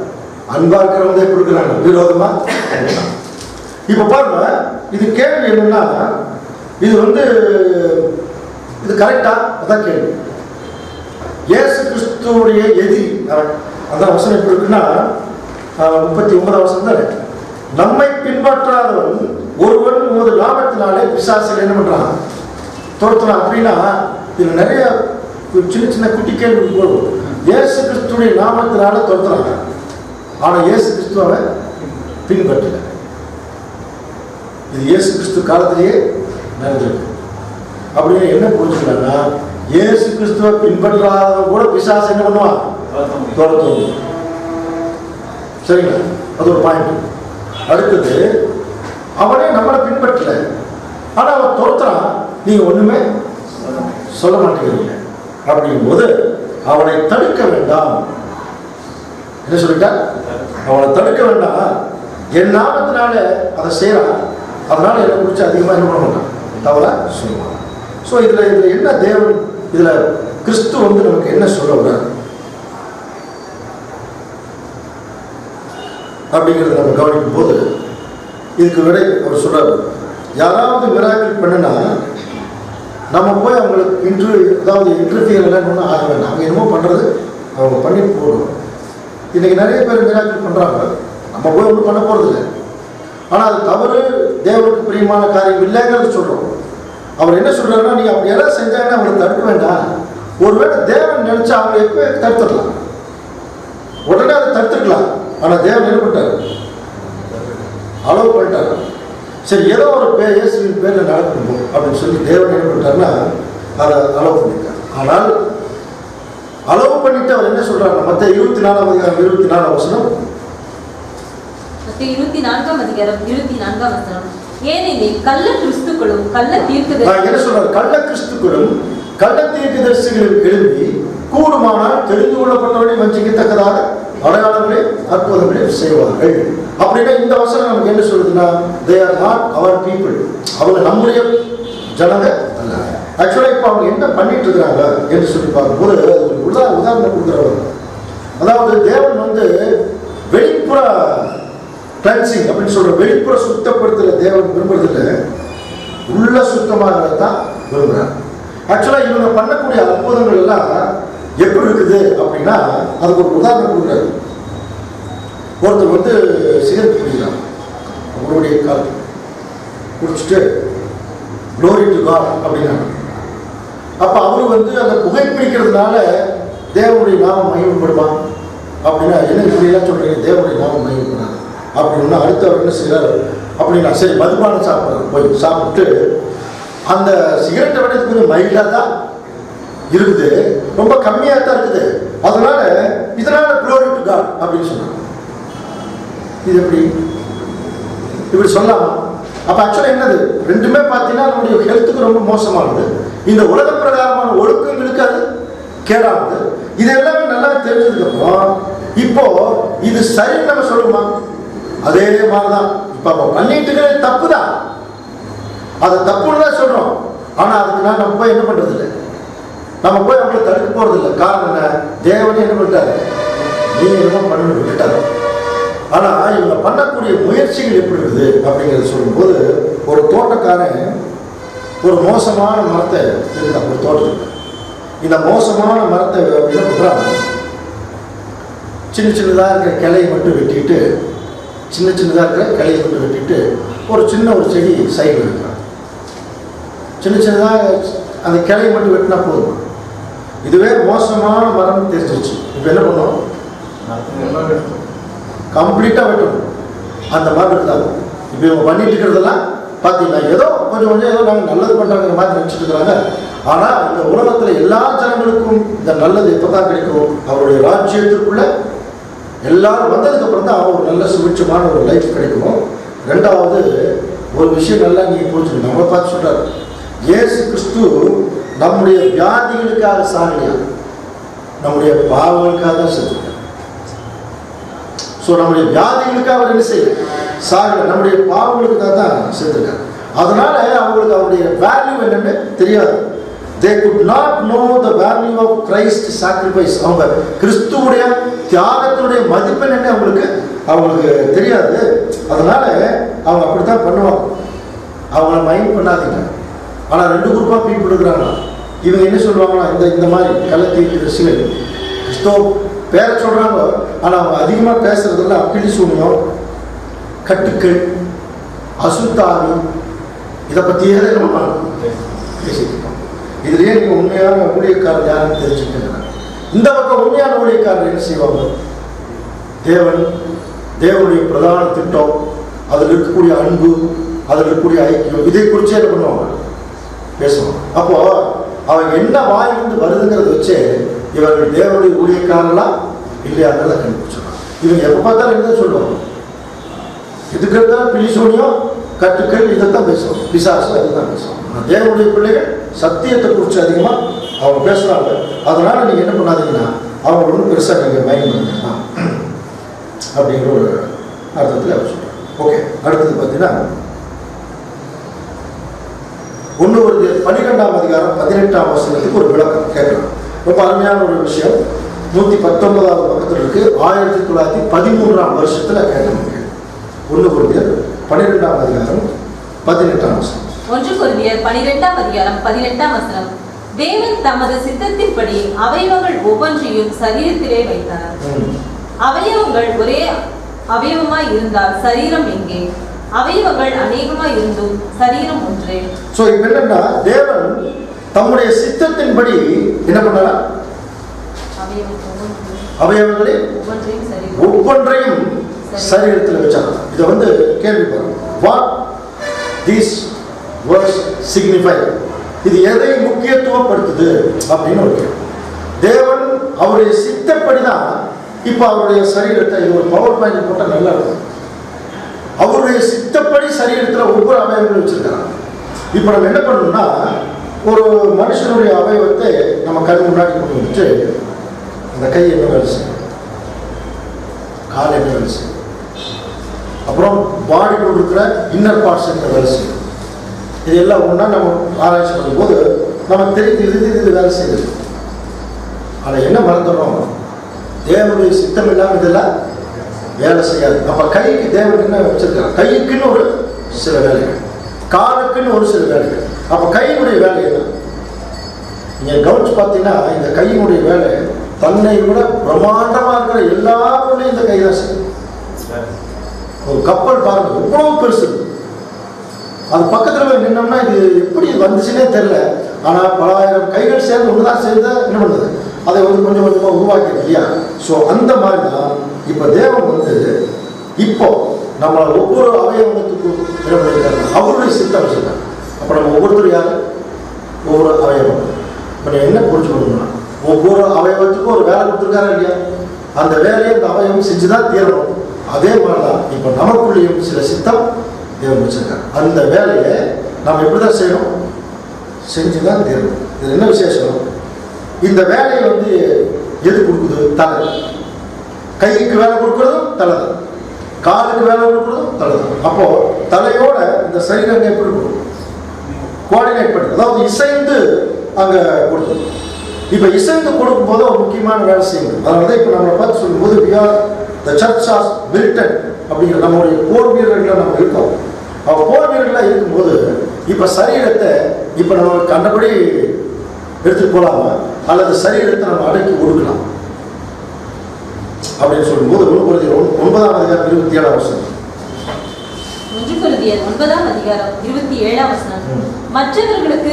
அன்பா இருக்கிறவங்க எப்படி இருக்கிறாங்க? விரோதமா. இப்ப பாருங்க, இது கேள்வி என்னன்னா, இது இது கரெக்டா? அதான் கேள்வி. இயேசு கிறிஸ்துவுடைய எதிரி அதான் வசனம் எப்படி இருக்குன்னா 39 வசனம் தானே, நம்மை பின்பற்றாதவன் ஒருவன் உமது லாபத்தினாலே பிசாசில் என்ன பண்றான், துரத்துறான். அப்படின்னா இதுல நிறைய சின்ன சின்ன குட்டி கேள்வி போடும். இயேசு கிறிஸ்துடைய நாமத்தினால துரத்துறாங்க, ஆனா இயேசு கிறிஸ்துவை பின்பற்றல. இது இயேசு கிறிஸ்து காலத்திலேயே நடந்திருக்கு. அப்படின்னு என்ன புரிஞ்சுக்கலாம்னா, இயேசு கிறிஸ்துவை பின்பற்றாதவங்க கூட பிசாசு என்ன பண்ணுவான், துரத்தும். சரிங்களா? அது ஒரு பாயிண்ட். அடுத்தது, அவனே நம்மளை பின்பற்றல, ஆனா அவன் துரத்துறான், நீங்க ஒண்ணுமே சொல்ல மாட்டேங்கிறீங்க. அப்படிங்கும் போது அவனை தடுக்க வேண்டாம். என்ன சொல்லிட்டா? அவனை தடுக்க வேண்டாம். என் நாமத்தினால அதை செய்யறான், அதனால என்னை குறித்து அதிகமா என்ன பண்ண மாட்டான், தவறா சொல்லுவான். ஸோ இதுல என்ன தேவன், இதுல கிறிஸ்து நமக்கு என்ன சொல்ல வர்றார் அப்படிங்கிறத நம்ம கவனிக்கும் போது இதுக்கு விடை அவர் சொல்றாரு. யாராவது மிராக்கிள் பண்ணுனா நம்ம போய் அவங்களுக்கு இன்டர்ஃபியர் எல்லாம் ஆக வேண்டாம். அவங்க என்னமோ பண்றது அவங்க பண்ணி போடுவோம். இன்னைக்கு நிறைய பேர் மிராக்கிள் பண்றாங்க, நம்ம போய் ஒன்றும் பண்ண போறது இல்லை. ஆனா அது தவறு, தேவனுக்கு பிரியமான காரியம் இல்லைங்கிறது சொல்றோம். அவர் என்ன சொல்றாருன்னா, நீங்க அப்படி எல்லாம் செஞ்சாங்கன்னா அவங்களை தடுக்க வேண்டாம். ஒருவேளை தேவன் நினைச்சா அவங்க எப்போ தடுத்துடலாம், உடனே அதை தடுத்துக்கலாம். ஆனா தேவன் என்ன பண்ணிட்டாரு, அலோவ் பண்ணிட்டாரு. சரி, ஏதோ ஒரு இயேசுவின் பேர்ல நடக்கணும் அப்படின்னு சொல்லி தேவன் என்ன பண்ணிட்டாருன்னா அதை அலோவ் பண்ணிட்டார். ஆனால் அலோவ் பண்ணிட்டு அவர் என்ன சொல்றாரு, மத்த 24 வசனம், 24 அதிகாரம் 24 வசனம், ஏனெனில் கள்ள கிறிஸ்துக்களும் கள்ள தீர்க்கதரிசிகளும் என்ன சொல்றாரு, கள்ள கிறிஸ்துக்களும் கள்ள தீர்க்கதரிசிகளும் எழுப்பி கூடுமானால் தெரிந்து கொள்ளப்பட்டவரை வஞ்சிக்கத்தக்கதாக அடையாளங்களே அற்புதங்களே செய்வார்கள். அப்படின்னா இந்த வசனம் நமக்கு என்ன சொல்லுதுன்னா, they are not our people, அவங்க நம்முடைய ஜனங்க அல்ல. ஆக்சுவலா இப்ப அவங்க என்ன பண்ணிட்டு இருக்கிறாங்க என்று சொல்லி பார்க்கும்போது உதாரணம் கொடுக்குறவர், அதாவது தேவன் வெளிப்புற கிளென்சிங் அப்படின்னு சொல்ற வெளிப்புற சுத்தப்படுத்தல தேவன் விரும்புறதில்லை, உள்ள சுத்தமாக தான் விரும்புறாங்க. ஆக்சுவலா இவங்க பண்ணக்கூடிய அற்புதங்கள் எல்லாம் எப்படி இருக்குது அப்படின்னா, அதுக்கு ஒரு உதாரணம் கொடுக்குறாரு. ஒருத்தர் சிகரெட் குடிக்கிறாங்க, அவருடைய காலத்தில் குடிச்சிட்டு glory to God அப்படின்னாங்க. அப்ப அவரு அந்த புகைப்பிடிக்கிறதுனால தேவனுடைய நாமம் மகிமைப்படுமா அப்படின்னா, என்ன இப்படியெல்லாம் சொல்றீங்க, தேவனுடைய நாமம் மகிமைப்படாது அப்படின்னா அடுத்தவர் என்ன செய்யறாரு அப்படின்னா, சரி மதுபானம் சாப்பிட்றாரு, போய் சாப்பிட்டு அந்த சிகரெட்டை விட கொஞ்சம் மைல்டா தான் இருக்குது, ரொம்ப கம்மியா தான் இருக்குது, இதனால glory to God அப்படின்னு சொன்னாங்க. இது இப்படி சொல்லலாமா? அப்ப ஆக்சுவலா என்னது, ரெண்டுமே பார்த்தீங்கன்னா நம்முடைய ஹெல்த்துக்கு ரொம்ப மோசமானது, இந்த உலக பிரகாரமான ஒழுக்கங்களுக்கு அது கேடானது. இது எல்லாமே நல்லா தெரிஞ்சதுக்கு அப்புறம் இப்போ இது சரின்னு நம்ம சொல்லுமா? அதே மாதிரிதான் இப்ப பண்ணிட்டு தப்பு தான், அது தப்புன்னு தான் சொல்றோம். ஆனா அதுக்கு நம்ம போய் என்ன பண்றது இல்லை, நம்ம போய் அவங்களை தடுக்க போறது இல்லை. காரணம் என்ன, தேவனே என்ன பண்ணிட்டாரு, நீ என்னமோ பண்ணு விட்டுட்டாரு. ஆனா இவங்க பண்ணக்கூடிய முயற்சிகள் எப்படி இருக்குது அப்படிங்கிறத சொல்லும்போது, ஒரு தோட்டக்காரன் ஒரு மோசமான மரத்தை இருக்குதான், ஒரு தோட்டத்துக்கு இந்த மோசமான மரத்தை என்ன பண்றாங்க, சின்ன சின்னதாக இருக்கிற கிளையை மட்டும் வெட்டிட்டு, ஒரு சின்ன செடி சைடில் இருக்கிறாங்க. சின்னதாக அந்த கிளையை மட்டும் வெட்டினா போதும், இதுவே மோசமான மரம் தெரிஞ்சிருச்சு. இப்போ என்ன பண்ணோம், கம்ப்ளீட்டாக வெட்டணும். அந்த மாதிரி இருந்தாங்க. இப்போ இவங்க பண்ணிட்டு இருக்கிறதெல்லாம் பார்த்தீங்கன்னா ஏதோ கொஞ்சம் ஏதோ நாங்கள் நல்லது பண்ணுறாங்கிற மாதிரி நினச்சிட்டு இருக்கிறாங்க. ஆனால் இந்த உலகத்தில் எல்லா ஜனங்களுக்கும் இந்த நல்லது எப்போ தான் கிடைக்கும், அவருடைய ராஜ்யத்துக்குள்ள எல்லாரும் வந்ததுக்கு அப்புறம் தான் அவங்க ஒரு நல்ல சுபிட்சமான ஒரு லைஃப் கிடைக்கும். ரெண்டாவது ஒரு விஷயம் நல்லா நீங்கள் புரிஞ்சுக்கணும், நம்ம பார்த்து சொல்றாரு, இயேசு கிறிஸ்து நம்முடைய வியாதிகளுக்காக சாகலையா, நம்முடைய பாவங்களுக்காக தான் செத்துட்டார். ஸோ நம்முடைய வியாதிகளுக்காக அவர் என்ன செய்யல, சாகலை, நம்முடைய பாவங்களுக்காக தான் செத்துட்டார். அதனால அவங்களுக்கு அவருடைய வேல்யூ என்னன்னு தெரியாது. They could not know the value of Christ sacrifice. அவங்க கிறிஸ்துவுடைய தியாகத்தினுடைய மதிப்பெண் என்ன அவங்களுக்கு தெரியாது. அதனால அவங்க அப்படித்தான் பண்ணுவாங்க. அவங்கள அதனால் மைண்ட் பண்ணாதீங்க. ஆனால் 2 குரூப்பாக பீப்புள் இருக்கிறாங்க. இவங்க என்ன சொல்லுவாங்கன்னா, இந்த மாதிரி கள்ளத்தீர்க்க ரசிகள் கிறிஸ்தவ பேரை சொல்கிறாங்க, ஆனால் அவங்க அதிகமாக பேசுறதுல அப்பிலி சூன்யம், கட்டுக்கள், அசுத்தாவி, இதை பற்றியே நம்ம பேசிட்டு இருக்கோம். இதுலேயே நீங்கள் உண்மையான ஊழியக்காரர் யாருன்னு தெரிஞ்சுக்கிட்டு, இந்த பக்கம் உண்மையான ஊழியக்காரர் என்ன செய்வாங்க? தேவனுடைய பிரதான திட்டம், அதில் இருக்கக்கூடிய அன்பு, அதில் இருக்கக்கூடிய ஐக்கியம், இதை குறித்து என்ன பண்ணுவாங்க? பேசுவாங்க. அப்போ அவங்க என்ன வாயிலிருந்து வருதுங்கிறத வச்சு இவர்கள் தேவனுடைய ஊழியக்காரர்களா இல்லையாங்கிறத கண்டுபிடிச்சிடலாம். இவங்க எப்போ பார்த்தாலும் என்ன சொல்லுவாங்க? இதுக்கு தான் பிலிசோனியம், கட்டுக்கள், இதைத்தான் பேசுவாங்க. பிசாசு அதுதான் பேசுவாங்க. தேவனுடைய பிள்ளைகள் சத்தியத்தை குறித்து அதிகமாக அவங்க பேசுகிறாங்க. அதனால் நீங்கள் என்ன பண்ணாதீங்கன்னா அவங்க ஒன்றும் பெருசாக நீங்கள் மைண்ட் பண்ணலாம் அப்படிங்கிற ஒரு அர்த்தத்தில் அவர் சொல்கிறார். ஓகே, அடுத்தது பார்த்தீங்கன்னா 1 Corinthians 12ஆம் அதிகாரம் 18ஆம் வசனத்துக்கு ஒரு விளக்கம் கேட்கலாம். ரொம்ப அருமையான ஒரு விஷயம். 119வது பக்கத்தில் இருக்கு. 1913ஆம் வருஷத்தில் கேட்க 1 Corinthians 12ஆம் அதிகாரம் 18ஆம் வசனம். 1 Corinthians 12ஆம் அதிகாரம் 18ஆம் வசனம். தேவன் தமது சித்தத்தின்படி அவயவங்கள் ஒவ்வொன்றையும் சரீரத்திலே வைத்தார். அவயவங்கள் ஒரே அவயவமாய் இருந்தால் சரீரம் எங்கே? அவயவங்கள் அநேகமாய் இருந்தும் சரீரம் ஒன்றே. சோ இப்ப என்னன்னா, தேவன் தம்முடைய சித்தத்தின்படி என்ன பண்ணாரா? அவயவங்களை ஒவ்வொன்றையும் சரீரத்தில் வச்சாங்க. இதை வந்து கேள்வி பாருங்க. What these words signify? இது எதை முக்கியத்துவப்படுத்துது அப்படின்னு ஒரு கேள்வி. தேவன் அவருடைய சித்தப்படிதான் இப்ப அவருடைய சரீரத்தை, இது ஒரு பவர் பாயிண்ட் போட்டால் நல்லா இருக்கும். அவருடைய சித்தப்படி சரீரத்தில் ஒவ்வொரு அவயவங்களும் வச்சிருக்காங்க. இப்ப நம்ம என்ன பண்ணணும்னா, ஒரு மனுஷனுடைய அவயவத்தை நம்ம கண் முன்னாடி கொண்டு வந்துட்டு, அந்த கை என்ன வேலை செய்யும், கால் என்ன வேலை செய்யும், அப்புறம் பாடிக்குள் இருக்கிற இன்னர் பார்ட்ஸ் என்ன வேலை செய்யும், இதெல்லாம் ஒன்றா நம்ம ஆராய்ச்சி பண்ணும்போது நமக்கு தெரியுது இது வேலை செய்யுது. ஆனால் என்ன மறந்துடுறோம், தேவனுடைய சித்தம் இல்லாமல் இதெல்லாம் வேலை செய்யாது. அப்போ கைக்கு தேவன் என்ன வச்சிருக்காங்க? கைக்குன்னு ஒரு சில வேலைகள், காலுக்குன்னு ஒரு சில வேலைகள். அப்போ கையினுடைய வேலை என்ன? நீங்கள் கவனிச்சு பார்த்தீங்கன்னா, இந்த கையினுடைய வேலை தன்னை விட பிரம்மாண்டமாக இருக்கிற எல்லா பொருளையும் இந்த கை தான் செய்யும். ஒரு கப்பல் பாருங்க, எவ்வளவு பெருசு. அது பக்கத்தில் போய் நின்னோம்னா இது எப்படி வந்துச்சுன்னே தெரியல. ஆனால் பல ஆயிரம் கைகள் சேர்ந்து ஒன்று தான் சேர்ந்து என்ன பண்ணுது, அதை வந்து கொஞ்சம் கொஞ்சமாக உருவாக்கிது இல்லையா? ஸோ அந்த மாதிரி தான் இப்போ தேவன் வந்து இப்போ நம்ம ஒவ்வொரு அவயவத்துக்கும் என்ன பண்ணியிருக்காங்க, அவருடைய சித்தம் வச்சுருக்காங்க. அப்போ நம்ம ஒவ்வொருத்தரும் யார்? ஒவ்வொரு அவயவம். இப்போ நீங்கள் என்ன புரிஞ்சுக்கணும்னா, ஒவ்வொரு அவயவத்துக்கும் ஒரு வேலை கொடுத்துருக்காரு இல்லையா? அந்த வேலையை அந்த அவயவம் செஞ்சு தான் தீரணும். அதே மாதிரி தான் இப்போ நமக்குள்ளேயும் சில சித்தம் தேவன் வச்சிருக்காங்க. அந்த வேலையை நம்ம எப்படி தான் செய்யணும்? செஞ்சு தான் தீரணும். இது என்ன விசேஷம்? இந்த வேலையை வந்து எது கொடுக்குது? தலை. கைக்கு வேலை கொடுக்குறதும் தலை தான், காலுக்கு வேலை கொடுக்குறதும் தலை தான். அப்போ தலையோட இந்த சரீரம் எப்படி கொடுக்கும்? கோஆர்டினேட் பண்ணி, அதாவது இசைந்து அங்கே கொடுக்கும். இப்போ இசைந்து கொடுக்கும்போது ஒரு முக்கியமான வேலை செய்யணும். அதனால தான் இப்போ நம்மளை பார்த்து சொல்லும்போது we are the church of militant அப்படிங்கிற நம்மளுடைய போர் வீரர்களை நம்ம இருக்கோம். அவன் போர் வீரர்களாக இருக்கும்போது இப்போ சரீரத்தை இப்போ நம்ம கண்டபடி எடுத்துட்டு போகலாமா, அல்லது சரீரத்தை நம்ம அடக்கி ஒடுக்கலாம் அப்படின்னு சொல்லும்போது 1 Corinthians 9ஆம் அதிகாரம் 27ஆம் வசனம். 1 Corinthians 9ஆம் அதிகாரம் 27ஆம் வசனம். மற்றவர்களுக்கு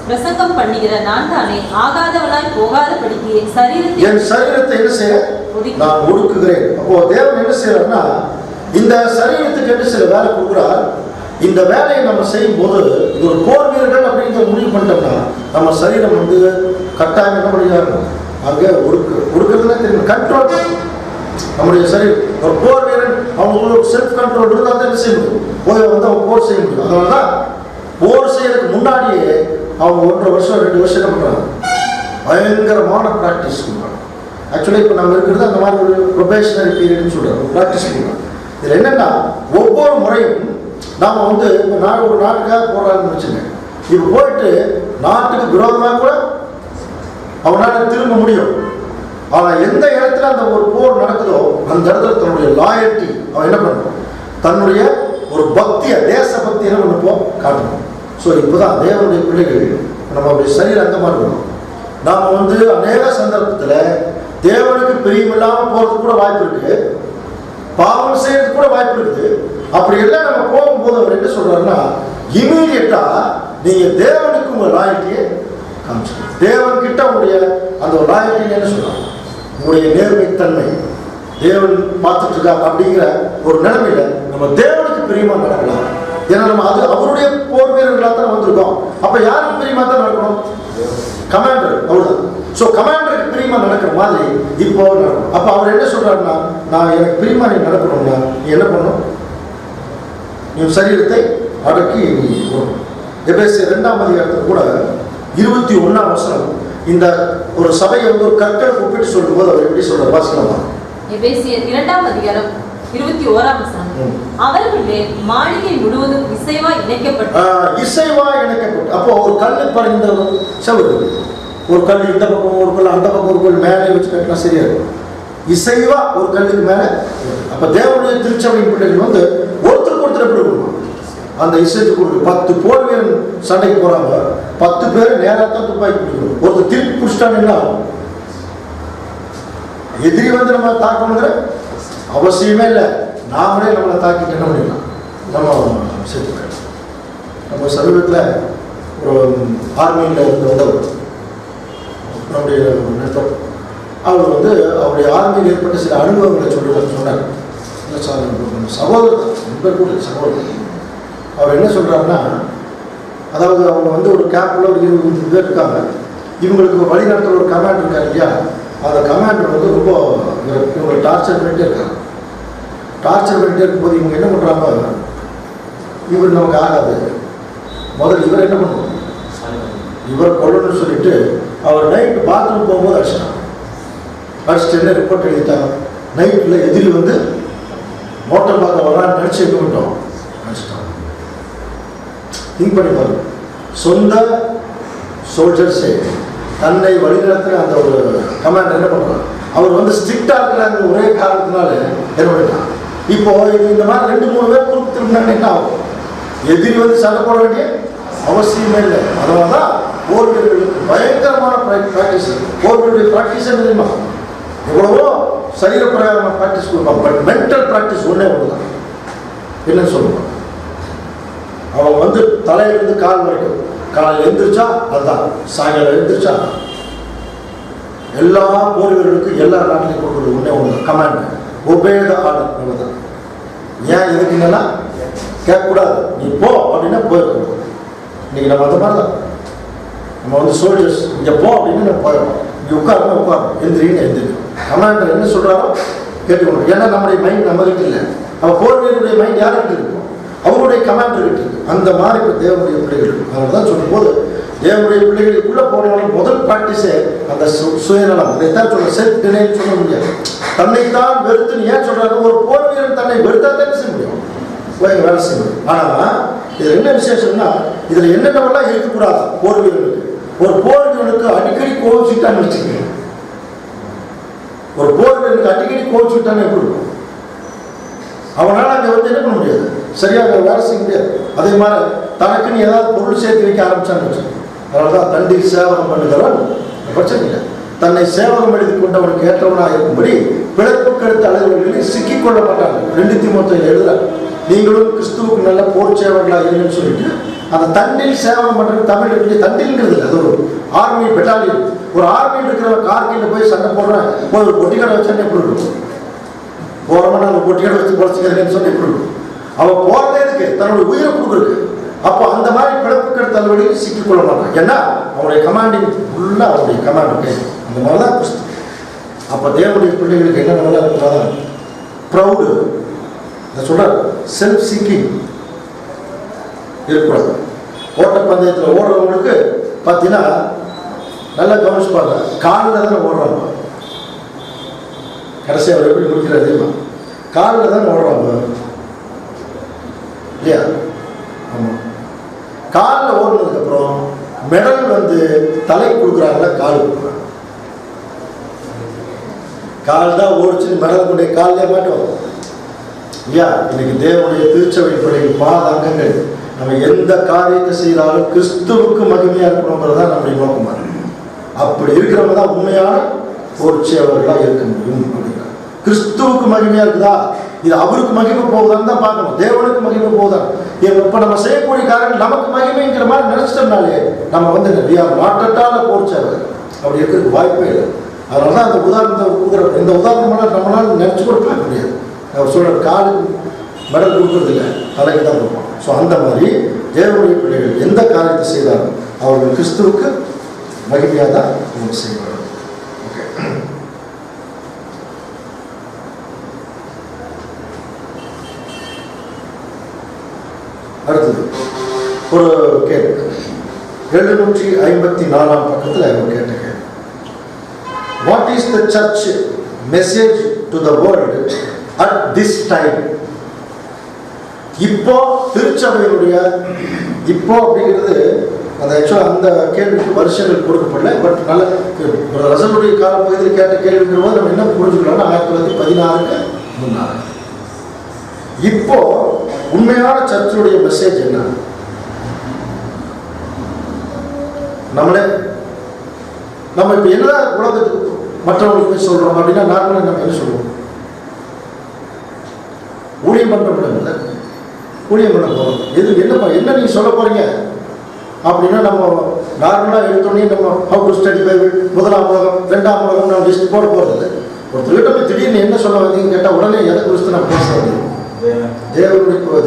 பிரசங்கம் பண்ணுகிற நான் தானே ஆகாதவனாய் போகாதபடிக்கு என் சரீரத்தை என்ன செய்ய நான் ஒடுக்குகிறேன். அப்போ தேவன் என்ன செய்யறாருன்னா, இந்த சரீரத்துக்கு என்ன சில வேலை கொடுக்குறார். இந்த வேலையை நம்ம செய்யும் போது இது ஒரு போர் வீரர்கள் அப்படிங்கிற முடிவு பண்ணிட்டோம்னா நம்ம சரீரம் வந்து கட்டாயம் என்ன பண்ணிடுறாங்க, அங்கே ஒடுக்கிறதுனா தெரியும், கண்ட்ரோல். நம்முடைய சரீரம் ஒரு போர் வீரன் அவங்களுக்கு ஒரு செல்ஃப் கண்ட்ரோல் இருந்தால் தான் என்ன செய்ய முடியும், போய் வந்து அவங்க போர் செய்ய முடியும். அதனால தான் போர் செய்யறதுக்கு முன்னாடியே அவங்க 1.5 வருஷம் 2 வருஷம் என்ன பண்ணுறாங்க, பயங்கரமான ப்ராக்டிஸ் பண்ணுறாங்க. ஆக்சுவலி இப்போ நம்ம இருக்கிறது அந்த மாதிரி ஒரு ப்ரொபேஷனரி பீரியட்னு சொல்கிறாங்க, ப்ராக்டிஸ் பண்ணுறாங்க. இதில் என்னென்னா, ஒவ்வொரு முறையும் நாம் வந்து இப்போ ஒரு நாட்டுக்காக போடுறாங்கன்னு வச்சுங்க, இப்போ போயிட்டு நாட்டுக்கு விரோதமாக கூட அவனால் திரும்ப முடியும். ஆனால் எந்த இடத்துல அந்த ஒரு போர் நடக்குதோ அந்த இடத்துல தன்னுடைய லாயல்ட்டி அவன் என்ன பண்ணணும், தன்னுடைய ஒரு பக்தியை, தேச பக்தி என்ன பண்ணப்போ காட்டணும். ஸோ இப்போதான் தேவனுடைய பிள்ளைகள் நம்ம அப்படி சரீர அங்கமாக இருக்கணும். நாம் வந்து அநேக சந்தர்ப்பத்தில் தேவனுக்கு பிரியமில்லாமல் போகிறதுக்கு கூட வாய்ப்பு இருக்கு, பாவம் செய்யறதுக்கு கூட வாய்ப்பு இருக்குது. அப்படி எல்லாம் நம்ம போகும்போது அவர் என்ன சொல்றாருன்னா, இமீடியட்டா நீங்க தேவனுக்கு உங்க லாயல்ட்டியை காமிச்சிடணும். தேவன் கிட்ட உங்களுடைய அந்த ஒரு லாயல்ட்டி என்ன சொல்றாங்க, உங்களுடைய நேர்மைத்தன்மை தேவன் பார்த்துட்டு இருக்கா அப்படிங்கிற ஒரு நிலைமையில நம்ம தேவனுக்கு பிரியமா நடக்கலாம். ஏன்னா நம்ம அது அவருடைய போர் வீரர்களாக தான் வந்திருக்கோம். அப்ப யாருக்கு பிரியமா தான் நடக்கணும்? கமாண்டர் அவ்வளவுதான். ஸோ கமாண்டருக்கு பிரியமா நடக்கிற மாதிரி இப்போ நடக்கணும். அப்ப அவர் என்ன சொல்றாருன்னா, நான் எனக்கு பிரியமா நீ நடக்கணும்னா நீ என்ன பண்ணணும்? நீ சரீரத்தை அடக்கி போகணும். எபேசியர் 2ஆம் அதிகாரத்தில் கூட 21ஆம் வசனம் இந்த ஒரு சபையை வந்து ஒரு கற்களை ஒப்பிட்டு சொல்லும் போது அவர் எப்படி சொல்றார் வாசிக்கலாமா? எபேசியர் 2ஆம் அதிகாரம் 21ஆம் வசனம். அவர்களுடைய மாளிகை முழுவதும் இசைவா இணைக்கப்பட்டு அப்போ ஒரு கல்லு பறிந்த செவரு, ஒரு கல் இந்த பக்கம் ஒரு கல் அந்த பக்கம் ஒரு கல் மேலே வச்சு கட்டினா சரியா இருக்கும். இசைவா ஒரு கல்லுக்கு மேல. அப்ப தேவனுடைய திருச்சபையின் பிள்ளைகள் வந்து ஒருத்தருக்கு ஒருத்தர் எப்படி இருக்கணும்? அந்த இசைத்துக்கு ஒரு 10 போர் வீரன் சண்டைக்கு போறாங்க, 10 பேர் நேரத்தான் துப்பாக்கி பிடிக்கணும். ஒருத்தர் திருப்பி பிடிச்சிட்டாங்கன்னா எதிரி வந்து நம்ம தாக்கணுங்கிற அவசியமே இல்லை. நாமளே நம்மளை தாக்கிட்டு என்ன பண்ணிடலாம், நம்ம சேர்த்துக்கலாம். நம்ம சமீபத்தில் ஒரு ஆர்மியில் இருந்து வந்தவர், நம்முடைய நண்பர், அவர் வந்து அவருடைய ஆர்மியில் ஏற்பட்ட சில அனுபவங்களை சொன்னார். சகோதரர் நண்பர் கூட சகோதரர். அவர் என்ன சொல்றாருன்னா, அதாவது அவங்க வந்து ஒரு கேம்பில் ஒரு 20 பேர் இருக்காங்க. இவங்களுக்கு வழி நடத்துகிற ஒரு கமாண்டர் இருக்காரு இல்லையா, அந்த கமாண்டர் வந்து ரொம்ப இவங்களை டார்ச்சர் பண்ணிட்டே இருக்காங்க. டார்ச்சர் பண்ணிட்டே இருக்கும்போது இவங்க என்ன பண்ணுறாங்க, இவர் நமக்கு ஆகாது, முதல்ல இவர் என்ன பண்ணுவோம், இவர் கொள்ளணும்னு சொல்லிட்டு அவர் நைட்டு பாத்ரூம் போகும்போது அடிச்சுட்டு என்ன ரிப்போர்ட் எழுதிட்டாங்க, நைட்டில் எதிரி வந்து மோட்டர் பார்க்க வர்றான்னு நினச்சி என்ன பண்ணிட்டோம், அடிச்சிட்டாங்க. திங்க் பண்ணி பாருங்க, சொந்த சோல்ஜர்ஸே தன்னை வழிநடத்துகிற அந்த ஒரு கமாண்டர் என்ன பண்ணுறாங்க, அவர் வந்து ஸ்ட்ரிக்டாக இருக்கிறாங்க ஒரே காரணத்தினால என்ன பண்ணிட்டாங்க. இப்போ இது இந்த மாதிரி 2-3 பேர் கொடுத்துருந்தாங்க என்ன ஆகும், எதிரி வந்து சண்டை போட வேண்டிய அவசியமே இல்லை. அதனால தான் போர் வீரர்களுக்கு பயங்கரமான ப்ராக்டிஸ். போர் வீரர்களுடைய ப்ராக்டிஸ் என்ன தெரியுமா, எவ்வளவோ சரீர பிரகாரமான ப்ராக்டிஸ் கொடுப்பாங்க, பட் மென்டல் ப்ராக்டிஸ் ஒன்றே ஒன்று தான். என்னன்னு சொல்லுவாங்க, அவங்க வந்து தலையிலிருந்து கால் வரைக்கும், காலையில் எழுந்திரிச்சா அதுதான், சாயங்காலம் எழுந்திரிச்சா எல்லா போர் வீரர்களுக்கும் எல்லா நாட்டிலையும் கொடுக்குறது ஒன்றே ஒன்று தான், கமாண்ட், ஒபே த ஆர்டர். அவ்வளோதான். ஏன் எதுக்கு என்னன்னா கேட்கக்கூடாது, நீ போ அப்படின்னா போயிருக்கணும். இன்னைக்கு நம்ம அந்த மாதிரி தான், நம்ம வந்து சோல்ஜர்ஸ் இங்கே போ அப்படின்னு நம்ம போயிடணும், இங்கே உட்காரணும் உட்காரணும், எந்திரின்னு எந்திரிக்கணும். கமாண்டர் என்ன சொல்கிறாரோ கேட்டுக்கணும். ஏன்னா நம்முடைய மைண்ட் நம்ம கிட்ட இல்லை, நம்ம போர் வீரருடைய மைண்ட் யார்கிட்ட இருக்கும், அவருடைய கமாண்டர் கிட்ட இருக்கு. அந்த மாதிரி இப்போ தேவனுடைய பிள்ளைகள். அதனால தான் சொல்லும் போது தேவனுடைய பிள்ளைகளுக்குள்ள போனாலும் முதல் ப்ராக்டிஸே அந்த சுயநலம். இதைத்தான் சொல்ல, செல்ஃப் டினைல் சொல்ல முடியாது. தன்னைத்தான் வெறுத்துன்னு ஏன் சொல்றாங்க, ஒரு போர் வீரன் தன்னை வெறுத்தா தான் செய்ய முடியும், வேலை செய்ய முடியும். ஆனால் இதில் என்ன விசேஷம்னா, இதில் என்னென்னவெல்லாம் இருக்கக்கூடாது போர் வீரனுக்கு. ஒரு போர் வீரனுக்கு அடிக்கடி கோவிச்சுட்டான்னு வச்சுக்கோங்க, ஒரு போர் வீரனுக்கு அடிக்கடி கோவிச்சுட்டான்னு எப்படி இருக்கும், அவனால் அங்கே வந்து என்ன பண்ண முடியாது, சரியாக வேலை செய்ய முடியாது. அதே மாதிரி தனக்குன்னு ஏதாவது பொருள் சேர்த்து வைக்க ஆரம்பிச்சான்னு வச்சு, அதனால தான் தண்டில் சேவனம் பண்ணுகிறவன் பிரச்சனை இல்லை, தன்னை சேவனம் எழுதி கொண்டவனுக்கு ஏற்றவனாக இருக்கும்படி பிழைப்புக்கு எடுத்த அலுவலர்களில் சிக்கிக் கொள்ள மாட்டாங்க. 2 தீமோத்தேயுல எழுதுறாங்க, நீங்களும் கிறிஸ்துவுக்கு நல்ல போர் சேவர்களாக இருங்கன்னு சொல்லிட்டு அந்த தண்டில் சேவனம் பண்ணுறது தமிழ் எப்படி தண்டில்ங்கிறது இல்லை, அது ஒரு ஆர்மி பெட்டாலியன். ஒரு ஆர்மியில் இருக்கிற கார்கில் போய் சண்டை போடுறேன், போய் ஒரு பொட்டிக்கடை வச்சானே எப்படி இருக்கும், போகிறோம்னா நம்ம பொட்டிக்கடை வச்சு பொழைச்சிக்கிறேன்னு சொல்லி எப்படி இருக்கும். அவன் போகிறதே இருக்கு தன்னுடைய உயிரை கொடுக்குறது. அப்போ அந்த மாதிரி பிழைப்புக்கிற தலைவலியில் சிக்கிக்கொள்ள மாட்டான். ஏன்னா அவனுடைய கமாண்டிங் ஃபுல்லாக அவனுடைய கமாண்ட். அந்த மாதிரி தான் கிறிஸ்து. அப்போ தேவனுடைய பிள்ளைகளுக்கு என்ன நல்லா இருக்கிறாதான் ப்ரௌடு, அதை சொல்கிறார், செல்ஃப் சீக்கிங் இருக்கக்கூடாது. ஓட்டப்பந்தயத்தில் ஓடுறவங்களுக்கு பார்த்தீங்கன்னா நல்லா கவனிச்சுப்பாங்க, காலில் தானே ஓடுறாங்க. கடைசி அவர் எப்படி முடிக்கிற அதிகமாக காலில் தானே ஓடுறாங்க இல்லையா? ஆமாம், காலில் ஓடுனதுக்கப்புறம் மெடல் வந்து தலை கொடுக்குறாங்களா, கால் கொடுக்குறாங்க. கால் தான் ஓடிச்சுன்னு மெடல் கொண்டே காலிலே மாட்டோம் இல்லையா? இன்னைக்கு தேவனுடைய திருச்சபை பிள்ளைகள் பாத அங்கங்கள் நம்ம எந்த காரியத்தை செய்தாலும் கிறிஸ்துவுக்கு மகிமையா இருக்கணுங்கிறது தான் நம்முடைய நோக்கமா இருக்கு. அப்படி இருக்கிறவங்க தான் உண்மையான போர்ச்சேவர்களாக இருக்க முடியும் அப்படிங்கிறார். கிறிஸ்துவுக்கு மகிமையா இருக்குதா, இது அவருக்கு மகிமை போகுதான்னு தான் பார்க்கணும். தேவனுக்கு மகிமை போகுதா, இப்ப நம்ம செய்யக்கூடிய காரணம் நமக்கு மகிமைங்கிற மாதிரி நினைச்சிட்டோம்னாலே நம்ம வந்து நாட்டட்டால போர்ச்சேவர் அப்படி இருக்கிறதுக்கு வாய்ப்பே இல்லை. அதனாலதான் அந்த உதாரணத்தை இந்த உதாரணமெல்லாம் நம்மளால நினைச்சு கூட பார்க்க முடியாது. அவர் சொல்ற காலுக்கு மெடல் கொடுக்கறது இல்லை, தலைக்கு தான் கொடுப்போம். ஸோ அந்த மாதிரி தேவனுடைய பிள்ளைகள் எந்த காரியத்தை செய்தாலும் அவர்கள் கிறிஸ்துவுக்கு மகிமையாக தான் அவங்க செய்வார்கள். அடுத்தது ஒரு கேள்வி, 754 பக்கத்தில் அவர் கேட்ட கேள்வி, what is the church message to the world at this time? இப்போ திருச்சபையினுடைய இப்போ அப்படிங்கிறது அந்த ஆக்சுவலாக அந்த கேள்விக்கு வருஷங்கள் கொடுக்கப்படல. பட் நல்ல ரசனுடைய காலப்பகுதியில் கேட்ட கேள்விங்கிற போது நம்ம என்ன புரிஞ்சுக்கிறோம்னா 1916க்கு முன்னாடி இப்போ உண்மையான சர்ச்சுடைய மெசேஜ் என்ன? நம்ம இப்ப என்ன உலகத்துக்கு மற்றவங்களுக்கு போய் சொல்றோம் அப்படின்னா நார்மலா நம்ம என்ன சொல்லுவோம்? ஊழியம் பண்ற முடியல, ஊழியம் பண்ண போறோம். என்ன நீங்க சொல்ல போறீங்க அப்படின்னா நம்ம நார்மலா எடுத்தோடனே நம்ம ஹவு டு ஸ்டடி பைபிள், 1ஆம் உலகம் 2ஆம் உலகம் நம்ம லிஸ்ட் போட போறது. ஒருத்தர்கிட்ட போய் திடீர்னு என்ன சொல்ல வந்தீங்கன்னு கேட்டா உடனே எதை குறித்து நான் பேச வேண்டியது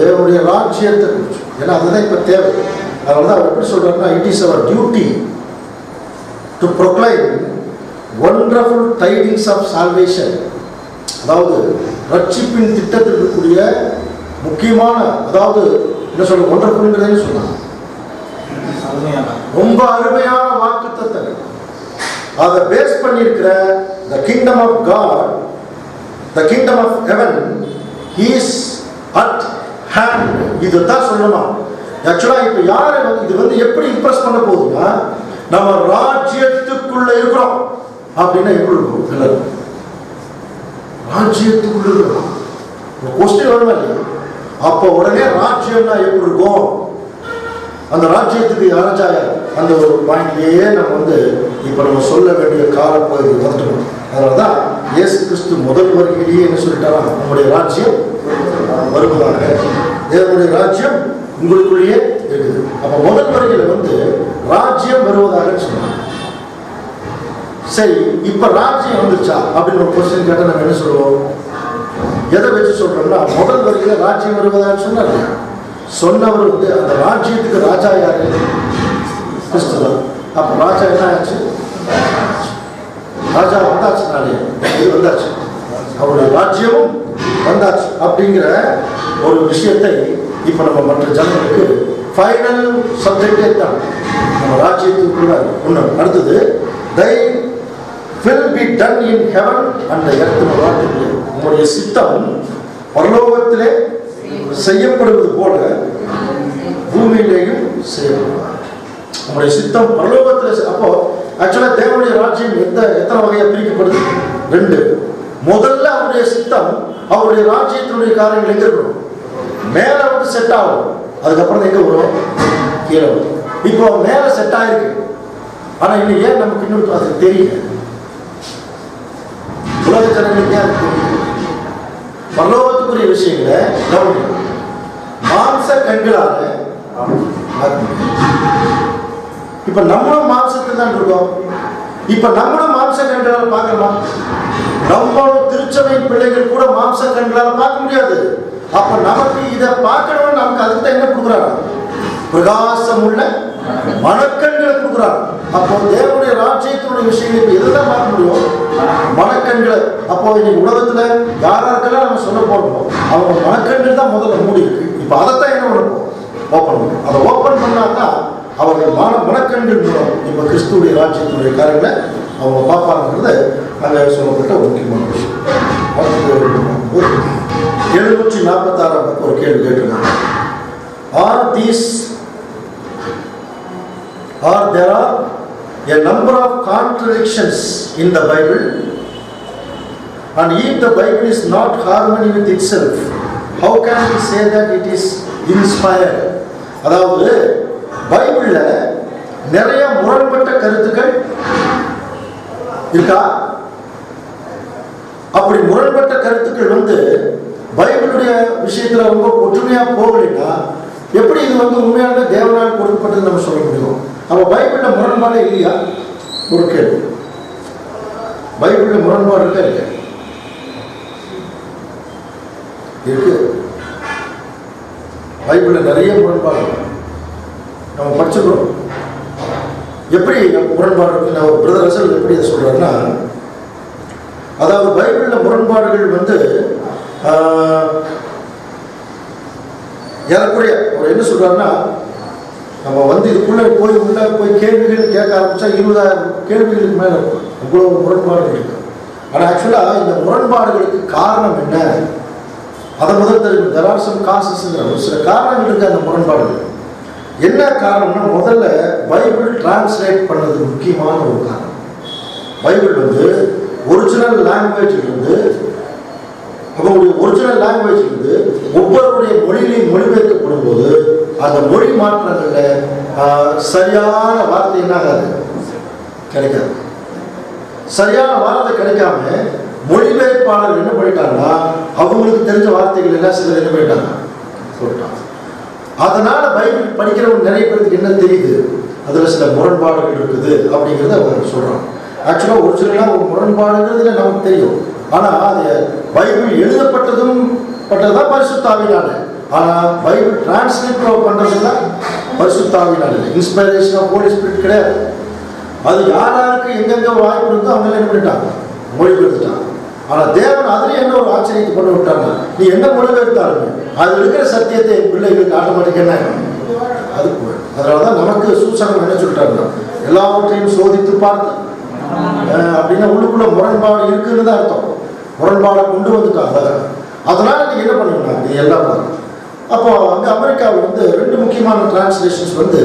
தேவனுடைய ராஜ்யத்தை குறிச்சு. ஏன்னா அதுதான் இப்ப தேவை. அதனாலதான் அவர் எப்படி சொல்றாருன்னா, it is our duty to proclaim wonderful tidings of salvation. அதாவது ரட்சிப்பின் திட்டத்தில் இருக்கக்கூடிய முக்கியமான, அதாவது என்ன சொல்ற ஒண்டர்ஃபுல்ங்கிறதே சொன்னாங்க, ரொம்ப அருமையான வாக்குத்தத்தங்கள். அதை பேஸ் பண்ணியிருக்கிற the kingdom of God, the kingdom of heaven is at hand. இதுதான் சொல்லணும். ஆக்சுவலா இப்ப யாரை இது வந்து எப்படி இம்ப்ரெஸ் பண்ண போகுதுன்னா, நம்ம ராஜ்யத்துக்குள்ள இருக்கிறோம் அப்படின்னா எப்படி இருக்கும்? எல்லாரும் ராஜ்யத்துக்குள்ள இருக்கிறோம். கொஸ்டின் வருமா இல்லையா? அப்ப உடனே ராஜ்யம்னா எப்படி இருக்கும், அந்த ராஜ்யத்துக்கு யாராச்சாயா அந்த ஒரு பாயிண்ட்லேயே நம்ம வந்து இப்போ நம்ம சொல்ல வேண்டிய காலப்பகுதி வந்துட்டோம். அதனாலதான் இயேசு கிறிஸ்து முதல் வருகையிலேயே என்ன சொல்லிட்டாரா, நம்முடைய ராஜ்யம் வருவதாக, தேவனுடைய ராஜ்யம் உங்களுக்குள்ளேயே இருக்குது. அப்ப முதல் வருகையில வந்து ராஜ்யம் வருவதாக சொன்னாங்க. சரி, இப்ப ராஜ்யம் வந்துருச்சா அப்படின்னு ஒரு கொஸ்டின் கேட்டா நம்ம என்ன சொல்லுவோம்? எதை வச்சு சொல்றோம்னா, முதல் வருகையில ராஜ்யம் வருவதாக சொன்னார். சொன்னவர் வந்து அந்த ராஜ்யத்துக்கு ராஜா யாரு? கிறிஸ்து தான். அப்ப ராஜா என்ன ஆச்சு? ராஜா வந்தாச்சுனாலே இது வந்தாச்சு, அவருடைய ராஜ்யமும் வந்தாச்சு அப்படிங்கிற ஒரு விஷயத்தை இப்ப நம்ம மற்ற ஜனங்களுக்கு ஃபைனல் சப்ஜெக்டே தான். நம்ம ராஜ்யத்துக்குள்ள ஒண்ணு. அடுத்தது, they will be done in heaven and the earth. உங்களுடைய சித்தம் பரலோகத்திலே செய்யப்படுவது போல பூமியிலேயும் செய்யப்படுவார். நம்முடைய சித்தம் பரலோகத்தில். அப்போ ஆக்சுவலா தேவனுடைய ராஜ்யம் எத்தனை வகையா பிரிக்கப்படுது? 2. முதல்ல அவருடைய சித்தம், அவருடைய ராஜ்யத்தினுடைய காரியங்கள் எங்க இருக்கணும்? மேல வந்து செட் ஆகும். அதுக்கப்புறம் எங்க வரும்? கீழே வரும். இப்போ மேல செட் ஆயிருக்கு, ஆனா இன்னும் ஏன் நமக்கு இன்னும் அது தெரியல? உலக ஜனங்களுக்கு ஏன் தெரியல? பரலோகத்துக்குரிய விஷயங்களை கவனிக்கணும். மாம்ச கண்களால இப்ப நம்மளும் மாம்சத்தில் தான் இருக்கோம். இப்ப நம்மளும் மாம்ச கண்களால பார்க்கலாம். நம்மளும் திருச்சபை பிள்ளைகள் கூட மாம்ச கண்களால பார்க்க முடியாது. அப்ப நமக்கு இதை பார்க்கணும். நமக்கு அதுக்கு என்ன கொடுக்குறாங்க? பிரகாசம் உள்ள மனக்கண்களை கொடுக்குறாங்க. அப்போ தேவனுடைய ராஜ்யத்தினுடைய விஷயங்களை இப்ப எதுதான் பார்க்க முடியும்? மனக்கண்களை. அப்போ இன்னைக்கு உலகத்துல யாராருக்கெல்லாம் நம்ம சொல்ல போறோம், அவங்க மனக்கண்கள் தான் முதல்ல மூடி இருக்கு. இப்ப அதைத்தான் என்ன பண்ணணும்? ஓப்பன் பண்ணணும். அதை ஓப்பன் பண்ணாதான் அவர்கள் மனக்கண்கள் மூலம் இப்ப கிறிஸ்துடைய ராஜ்யத்தினுடைய காரியங்களை அவங்க பார்ப்பாங்கிறது அங்க சொல்லப்பட்ட ஒரு முக்கியமான விஷயம். 746 ஒரு கேள்வி கேட்டிருக்காங்க. There are a number of contradictions in the Bible, and if the Bible is not harmony with itself, how can we say that it is inspired? அதாவது பைபிள்ல நிறைய முரண்பட்ட கருத்துக்கள் இருக்கா? அப்படி முரண்பட்ட கருத்துக்கள் பைபிளுடைய விஷயத்துல ரொம்ப ஒற்றுமையா போகலைன்னா எப்படி இது உண்மையான தேவனால் கொடுக்கப்பட்டது நம்ம சொல்ல முடியும்? அப்ப பைபிள்ல முரண்பாடு இல்லையா? ஒரு கேள்வி. பைபிள்ல முரண்பாடு இருக்கா? இல்லையா? இருக்கு. பைபிள்ல நிறைய முரண்பாடு நம்ம படிச்சுக்கிறோம். எப்படி முரண்பாடு இருக்கு? நான் பிரதர் ரசல் எப்படி அதை சொல்றாருன்னா, அதாவது பைபிள்ல முரண்பாடுகள் ஏறக்குறைய அவர் என்ன சொல்றாருன்னா, நம்ம இதுக்குள்ள போய் கேள்விகள் கேட்க ஆரம்பிச்சா 20,000 கேள்விகளுக்கு மேல இருக்கும். அவ்வளவு முரண்பாடுகள் இருக்கு. ஆனா ஆக்சுவலா இந்த முரண்பாடுகளுக்கு காரணம் என்ன? அதை முதல் தெரியும். there are some causes. ஒரு சில காரணங்கள் இருக்கு அந்த முரண்பாடுகள். என்ன காரணம்னா, முதல்ல பைபிள் டிரான்ஸ்லேட் பண்ணது முக்கியமான ஒரு காரணம். பைபிள் ஒரிஜினல் லாங்குவேஜ் அவங்களுடைய ஒரிஜினல் லாங்குவேஜ் ஒவ்வொருடைய மொழியிலையும் மொழிபெயர்க்கப்படும் போது அந்த மொழி மாற்றங்கள்ல சரியான வார்த்தை என்ன ஆகாது? கிடைக்காது. சரியான வார்த்தை கிடைக்காம மொழிபெயர்ப்பாளர் என்ன பண்ணிட்டாங்கன்னா, அவங்களுக்கு தெரிஞ்ச வார்த்தைகள் எல்லாம் சிலர் என்ன பண்ணிட்டாங்க சொல்லிட்டாங்க. அதனால பைபிள் படிக்கிறவங்க நிறைய பேருக்கு என்ன தெரியுது? அதுல சில முரண்பாடுகள் இருக்குது அப்படிங்கிறத அவங்க சொல்றாங்க. ஆக்சுவலா ஒரிஜினலா ஒரு முரண்பாடுங்கிறதுல நமக்கு தெரியும். ஆனா அது பைபிள் எழுதப்பட்டதும் பட்டதுதான் பரிசுத்த ஆவியினால. ஆனா பைபிள் டிரான்ஸ்லேட் பண்றதுல பரிசுத்த ஆவியினால இல்லை. இன்ஸ்பிரேஷன் ஆஃப் ஹோலி ஸ்பிரிட் கிடையாது. அது யாருக்கு எங்கெங்க வாய்ப்பு இருக்கோ அவங்க என்ன பண்ணிட்டாங்க? மொழிபெயர்த்துட்டாங்க. ஆனா தேவன் அதுல என்ன ஒரு ஆச்சரியத்தை பண்ண விட்டாங்க, நீ என்ன மொழிபெயர்த்தாலுமே அது இருக்கிற சத்தியத்தை என் பிள்ளைகளுக்கு ஆட்டோமேட்டிக் என்ன அது போயிடும். அதனாலதான் நமக்கு சூசனம் என்ன சொல்லிட்டாங்க, எல்லாவற்றையும் சோதித்து பார்த்து அப்படின்னா உள்ளுக்குள்ள முரண்பாடு இருக்குன்னு தான் அர்த்தம். முரண்பாடை கொண்டு வந்துட்டாங்க. அதனால நீங்க என்ன பண்ணுவீங்க? நீ எல்லாம் பாருங்க. அப்போ அமெரிக்காவில் 2 முக்கியமான டிரான்ஸ்லேஷன்ஸ் இருக்கு.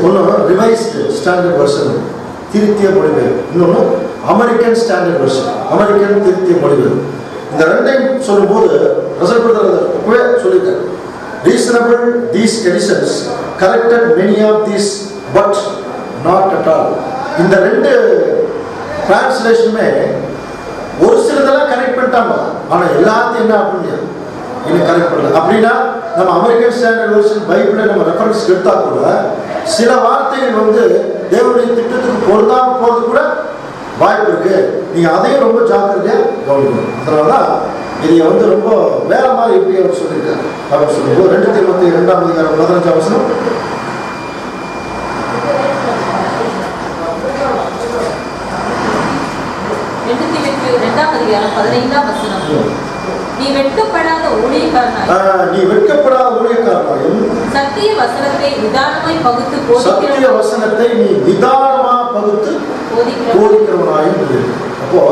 ஒன்று ரிவைஸ்டு ஸ்டாண்டர்ட் வெர்ஷன், திருத்திய மொழிபெயர்ப்பு. இன்னொன்று அமெரிக்கன் ஸ்டாண்டர்ட் வெர்ஷன், அமெரிக்கன் திருத்திய மொழிபெயர்ப்பு. இந்த ரெண்டையும் சொல்லும்போது ரசல் பிரதர் சொல்லியிருக்காரு, reasonable these editions corrected many of these but not at all. இந்த 2 டிரான்ஸ்லேஷனுமே ஒரு சிலதெல்லாம் கரெக்ட் பண்ணிட்டாங்க. ஆனா எல்லாத்தையும் என்ன அப்படின்னா இன்னும் கரெக்ட் பண்ணல. அப்படின்னா நம்ம அமெரிக்கன் ஸ்டாண்டர்ட் வெர்ஷன் பைபிளை நம்ம ரெஃபரன்ஸ் எடுத்தா கூட சில வார்த்தைகள் தேவனுடைய திட்டத்துக்கு பொருந்தாம போறது கூட வாய்ப்பு இருக்கு. நீங்க அதையும் ரொம்ப ஜாக்கிரதையா கவனிக்கணும். அதனாலதான் இதை ரொம்ப வேற மாதிரி எப்படி அவர் சொல்லியிருக்காரு. அவர் சொல்லும்போது 2 தீமோத்தேயு 2ஆம் அதிகாரம் 15ஆம் வசனம், நீ வெட்கப்படாத ஊழியக்காரனாயும் சத்திய வசனத்தை நிதானமாய் பகுத்து போதிக்கிறவனாயும். அப்போ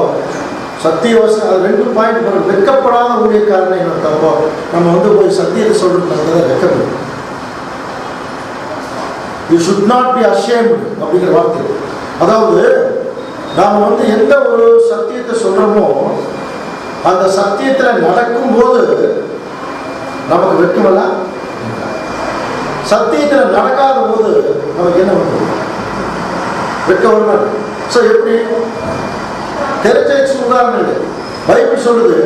சத்திய வசனம் அது 2 பாயிண்ட் வரும். வெட்கப்படாத ஊழியக்காரனை தப்போ நம்ம போய் சத்தியத்தை சொல்றது வெட்கப்படும். You should not be ashamed அப்படிங்கிற வார்த்தை. அதாவது நாம எந்த ஒரு சத்தியத்தை சொல்றோமோ அந்த சத்தியத்துல நடக்கும் போது நமக்கு வெட்கமல்ல. சத்தியத்துல நடக்காத போது நமக்கு என்ன வெட்கம் வருமா? ஸோ எப்படி தெரிஞ்ச உதாரணம் இல்லை. பைபிள் சொல்லுது,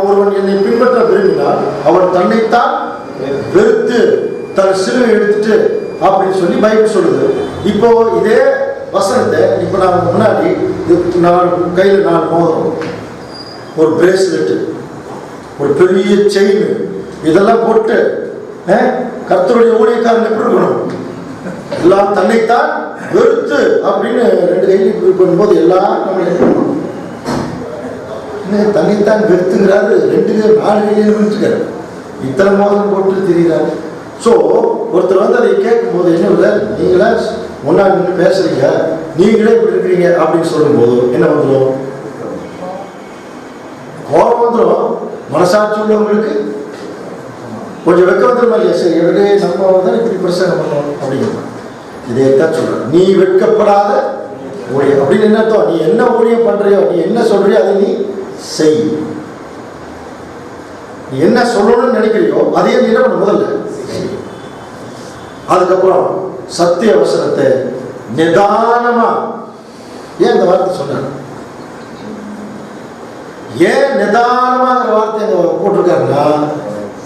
ஒருவன் என்னை பின்பற்ற விரும்பினால் அவன் தன்னைத்தான் வெறுத்து தன் சிலுவை எடுத்துட்டு அப்படின்னு சொல்லி பைபிள் சொல்லுது. இப்போ இதே வசனத்தை இப்போ நான் முன்னாடி கையில் 4 மோதிரம், ஒரு பிரேஸ்லெட்டு, ஒரு பெரிய செயின் இதெல்லாம் போட்டு கர்த்தருடைய ஊழியக்காரன் எப்படி இருக்கணும்? எல்லாம் தன்னைத்தான் வெறுத்து அப்படின்னு 2 கையிலும் பண்ணும்போது எல்லாம் நம்ம என்ன பண்ணணும்? தன்னைத்தான் வெறுத்துங்கிறாரு. 2 4 கையிலும் வெறுத்துக்கிறாரு. இத்தனை மோதிரம் போட்டு தெரிகிறாரு. ஸோ ஒருத்தர் அதை கேட்கும் போது என்ன இல்லை, நீங்களா முன்னாடி நின்று பேசுறீங்க, நீங்களே இப்படி இருக்கிறீங்க அப்படின்னு சொல்லும்போது என்ன வந்துடும்? கோபம் வந்துடும். மனசாட்சி உள்ளவங்களுக்கு கொஞ்சம் வெக்க வந்துடும் இல்லையா? சரி, எப்படி நம்ம இப்படி பிரசங்கம் பண்ணணும் அப்படிங்கிறோம். இதைத்தான் சொல்றேன், நீ வெட்கப்படாத ஊழியம் அப்படின்னு என்ன அர்த்தம்? நீ என்ன ஊழியம் பண்றியோ, நீ என்ன சொல்றியோ அதை நீ செய். நீ என்ன சொல்லணும்னு நினைக்கிறியோ அதையே நீ என்ன பண்ண முதல்ல. அதுக்கப்புறம் சத்திய வசனத்தை நிதானமா, ஏன் இந்த வார்த்தை சொன்னார்? ஏன் நிதானமாங்கிற வார்த்தை அங்க போட்டிருக்காருன்னா,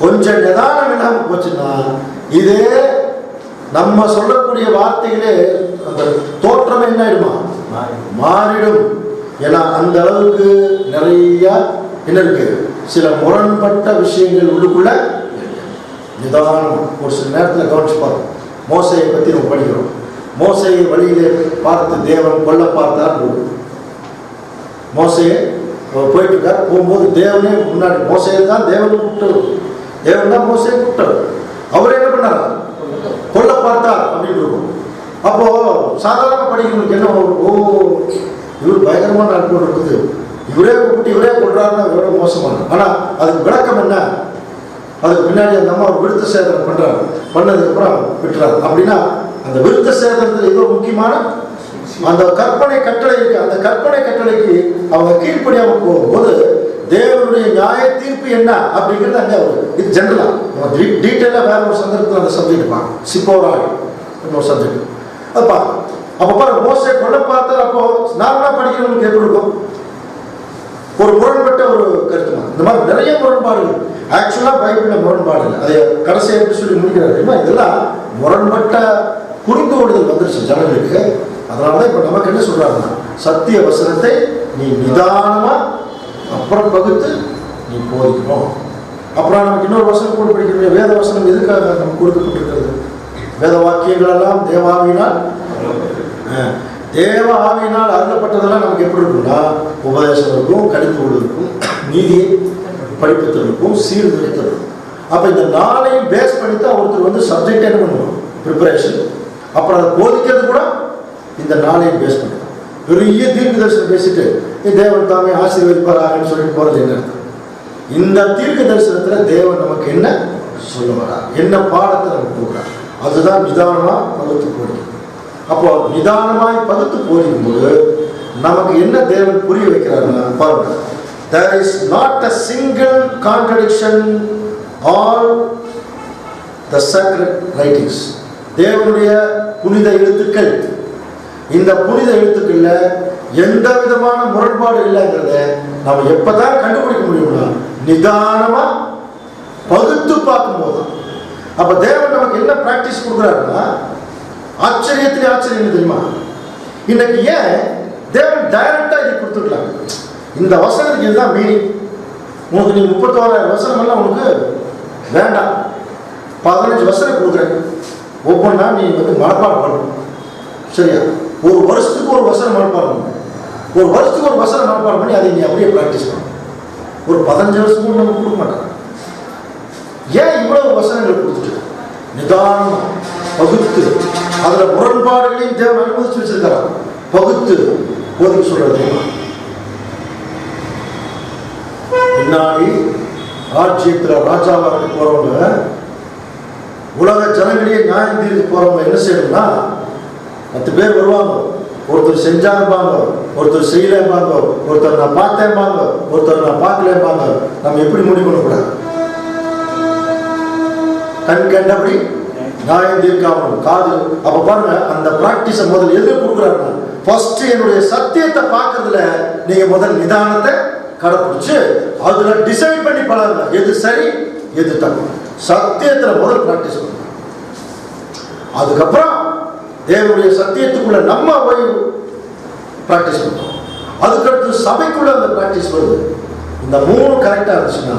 கொஞ்சம் நிதானம் இல்லாம போச்சுன்னா இதே நம்ம சொல்லக்கூடிய வார்த்தைகளே அந்த தோற்றம் என்ன ஆயிடுமா? மாறிடும். ஏன்னா அந்த அளவுக்கு நிறைய என்ன இருக்கு, சில முரண்பட்ட விஷயங்கள் உள்ளுக்குள்ள. நிதானம். ஒரு சில நேரத்தில் கவனிச்சு பாருங்க. மோசையை பத்தி நம்ம படிக்கிறோம். மோசையை வழியிலே பார்த்து தேவன் கொல்ல பார்த்தார். மோசையை போயிட்டு இருக்கார். போகும்போது தேவனே முன்னாடி, மோசையை தான் தேவன் கூப்பிட்டு, தேவன் தான் மோசையை கூப்பிட்டார். அவர் என்ன பண்ணார்? கொல்ல பார்த்தார் அப்படின்னு இருக்கும். அப்போ சாதாரண படிக்கிறவங்களுக்கு என்ன, ஓ இவர் பயங்கரமான நாட்கள் இருக்குது, இவரே கூப்பிட்டு இவரே கொள்றாருன்னா எவ்வளவு மோசமான. ஆனா அதுக்கு விளக்கம் என்ன? அதுக்கு பின்னாடி அந்த அம்மா விருத்த சேதனம் பண்றாரு. பண்ணதுக்கு அப்புறம் விட்டுறாரு. அப்படின்னா அந்த விருத்த சேதனத்தில் ஏதோ முக்கியமான அந்த கற்பனை கட்டளை இருக்கு. அந்த கற்பனை கட்டளைக்கு அவங்க கீழ்ப்படியாம போகும்போது தேவனுடைய நியாய தீர்ப்பு என்ன அப்படிங்கிறது அங்கே இது ஜென்ரலா டீட்டெயிலா வேற ஒரு சந்தர்ப்பத்தில் அந்த சப்ஜெக்ட் பார்க்க சிப்போராய் ஒரு சப்ஜெக்ட் அது பார்க்க. அப்ப பாரு, மோசே கொல்ல பார்த்தார். அப்போ நார்மலா படிக்கிறவங்களுக்கு எப்படி இருக்கும்? ஒரு முரண்பட்ட ஒரு கருத்து. இந்த மாதிரி நிறைய முரண்பாடுகள். ஆக்சுவலா பைபிள்ல முரண்பாடு இல்லை. அதை கடைசியை எப்படி சொல்லி முடிக்கிறாரு? இதெல்லாம் முரண்பட்ட புரிந்து கொள்ளுதல் வந்துருச்சு ஜனங்களுக்கு. அதனாலதான் இப்ப நமக்கு என்ன சொல்றாருன்னா, சத்திய வசனத்தை நீ நிதானமா அப்புறம் பகுத்து நீ போதிக்கணும். அப்புறம் நமக்கு இன்னொரு வசனம் கூட படிக்கிற வேத வசனம் எதுக்காக நமக்கு கொடுக்கப்பட்டிருக்கிறது? வேத வாக்கியங்கள் எல்லாம் தேவாவினால் தேவ ஆவியினால் அருளப்பட்டதெல்லாம் நமக்கு எப்படி இருக்கும்னா, உபதேசம் இருக்கும், கடிந்து கொள்வதற்கும், நீதியை படிப்பதற்கும், சீர்திருத்தம். அப்ப இந்த நாளையும் பேஸ் பண்ணி தான் ஒருத்தர் வந்து சப்ஜெக்ட் என்ன பண்ணுவோம், ப்ரிப்பரேஷன். அப்புறம் அதை போதிக்கிறது கூட இந்த நாளையும் பேஸ் பண்ணி. பெரிய தீர்க்க தரிசனம் பேசிட்டு தேவன் தாமே ஆசீர்வதிப்பாரான்னு சொல்லிட்டு போறது என்ன அர்த்தம்? இந்த தீர்க்க தரிசனத்துல தேவன் நமக்கு என்ன சொல்ல வரார், என்ன பாடத்தை நமக்கு கொடுக்குறார், அதுதான் நிதானமா பகுத்து போடுறது. அப்போ நிதானமாய் பகுத்து போடும்போது நமக்கு என்ன தேவன் புரிய வைக்கிறாருன்னா, பாருங்க, there is not a single contradiction all the sacred writings. தேவனுடைய புனித எழுத்துக்கள், இந்த புனித எழுத்துக்கள்ல எந்த விதமான முரண்பாடு இல்லைங்கிறத நம்ம எப்பதான் கண்டுபிடிக்க முடியும்னா, நிதானமா பகுத்து பார்க்கும் போது. அப்ப தேவன் நமக்கு என்ன பிராக்டிஸ் கொடுக்குறாருன்னா, ஆச்சரியத்திலே ஆச்சரியம் தெரியுமா? இன்னைக்கு ஏன் தேவன் டைரக்டா இது கொடுத்துருக்கலாம்? இந்த வசனத்துக்கு இதுதான் மீனிங். உனக்கு நீ 31,000 வசனம் எல்லாம் உனக்கு வேண்டாம், 15 வசனம் கொடுக்குறேன், ஒவ்வொன்றா நீ வந்து மனப்பாடம் பண்ணணும். சரியா? ஒரு வருஷத்துக்கு ஒரு வசனம் மனப்பாடம் பண்ணணும். ஒரு வருஷத்துக்கு ஒரு வசனம் மனப்பாடம் பண்ணி அதை நீ அப்படியே பிராக்டிஸ் பண்ணணும். ஒரு 15 வருஷத்துக்கு நம்ம கொடுக்க மாட்டாங்க. ஏன் இவ்வளவு வசனங்கள் கொடுத்துட்டு நிதானம் பகுத்து, அதுல முரண்பாடுகளையும் தேவன் அனுமதிச்சு வச்சிருக்காரு. பகுத்து போதிக்க சொல்றது. பின்னாடி ராஜ்யத்துல ராஜாவாக போறவங்க, உலக ஜனங்களையே நியாயம் தீர்த்து போறவங்க என்ன செய்யணும்னா, 10 பேர் வருவாங்க. ஒருத்தர் செஞ்சாருப்பாங்க, ஒருத்தர் செய்யலேம்பாங்க, ஒருத்தர் நான் பார்த்தேன்பாங்க, ஒருத்தர் நான் பார்க்கலேம்பாங்க. நம்ம எப்படி முடிவு பண்ணக்கூடாது? கண் கண்டபடி நியாயம் தீர்க்காமல் காது. அப்ப பாருங்க, அந்த பிராக்டிஸை முதல் எது கொடுக்குறாருன்னா, ஃபர்ஸ்ட் என்னுடைய சத்தியத்தை பார்க்கறதுல நீங்க முதல் நிதானத்தை கடைப்பிடிச்சு அதுல டிசைட் பண்ணி பழகுங்க, எது சரி எது தப்பு. சத்தியத்துல முதல் பிராக்டிஸ் பண்ணுங்க. அதுக்கப்புறம் தேவனுடைய சத்தியத்துக்குள்ள நம்ம போய் பிராக்டிஸ் பண்ணுறோம். அதுக்கடுத்து சபைக்குள்ள அந்த பிராக்டிஸ் வருது. இந்த 3 கரெக்டா இருந்துச்சுன்னா,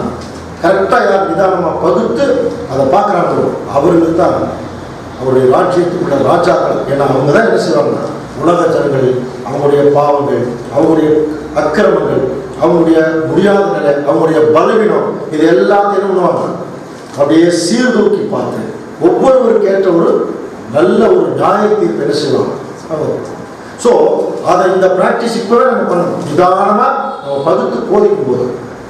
கரெக்டா யார் நிதானமா பகுத்து அதை பார்க்குறாங்களோ அவர்களுக்கு தான் அவருடைய ராஜ்யத்துக்குள்ள ராஜாக்கள். ஏன்னா அவங்க தான் என்ன செய்வாங்க, உலக ஜனங்கள் அவங்களுடைய பாவங்கள், அவங்களுடைய அக்கிரமங்கள், அவங்களுடைய முடியாத நிலை, அவங்களுடைய பலவீனம், இது எல்லாத்தையும் என்ன பண்ணுவாங்க, அப்படியே சீர்தூக்கி பார்த்து ஒவ்வொருவருக்கு ஏற்ற ஒரு நல்ல ஒரு நியாய தீர்ப்பு என்ன செய்வாங்க. ஸோ அதை இந்த பிராக்டிஸ் இப்பவே நம்ம பண்ணணும். நிதானமா நம்ம பகுத்து போதிக்கும் போது,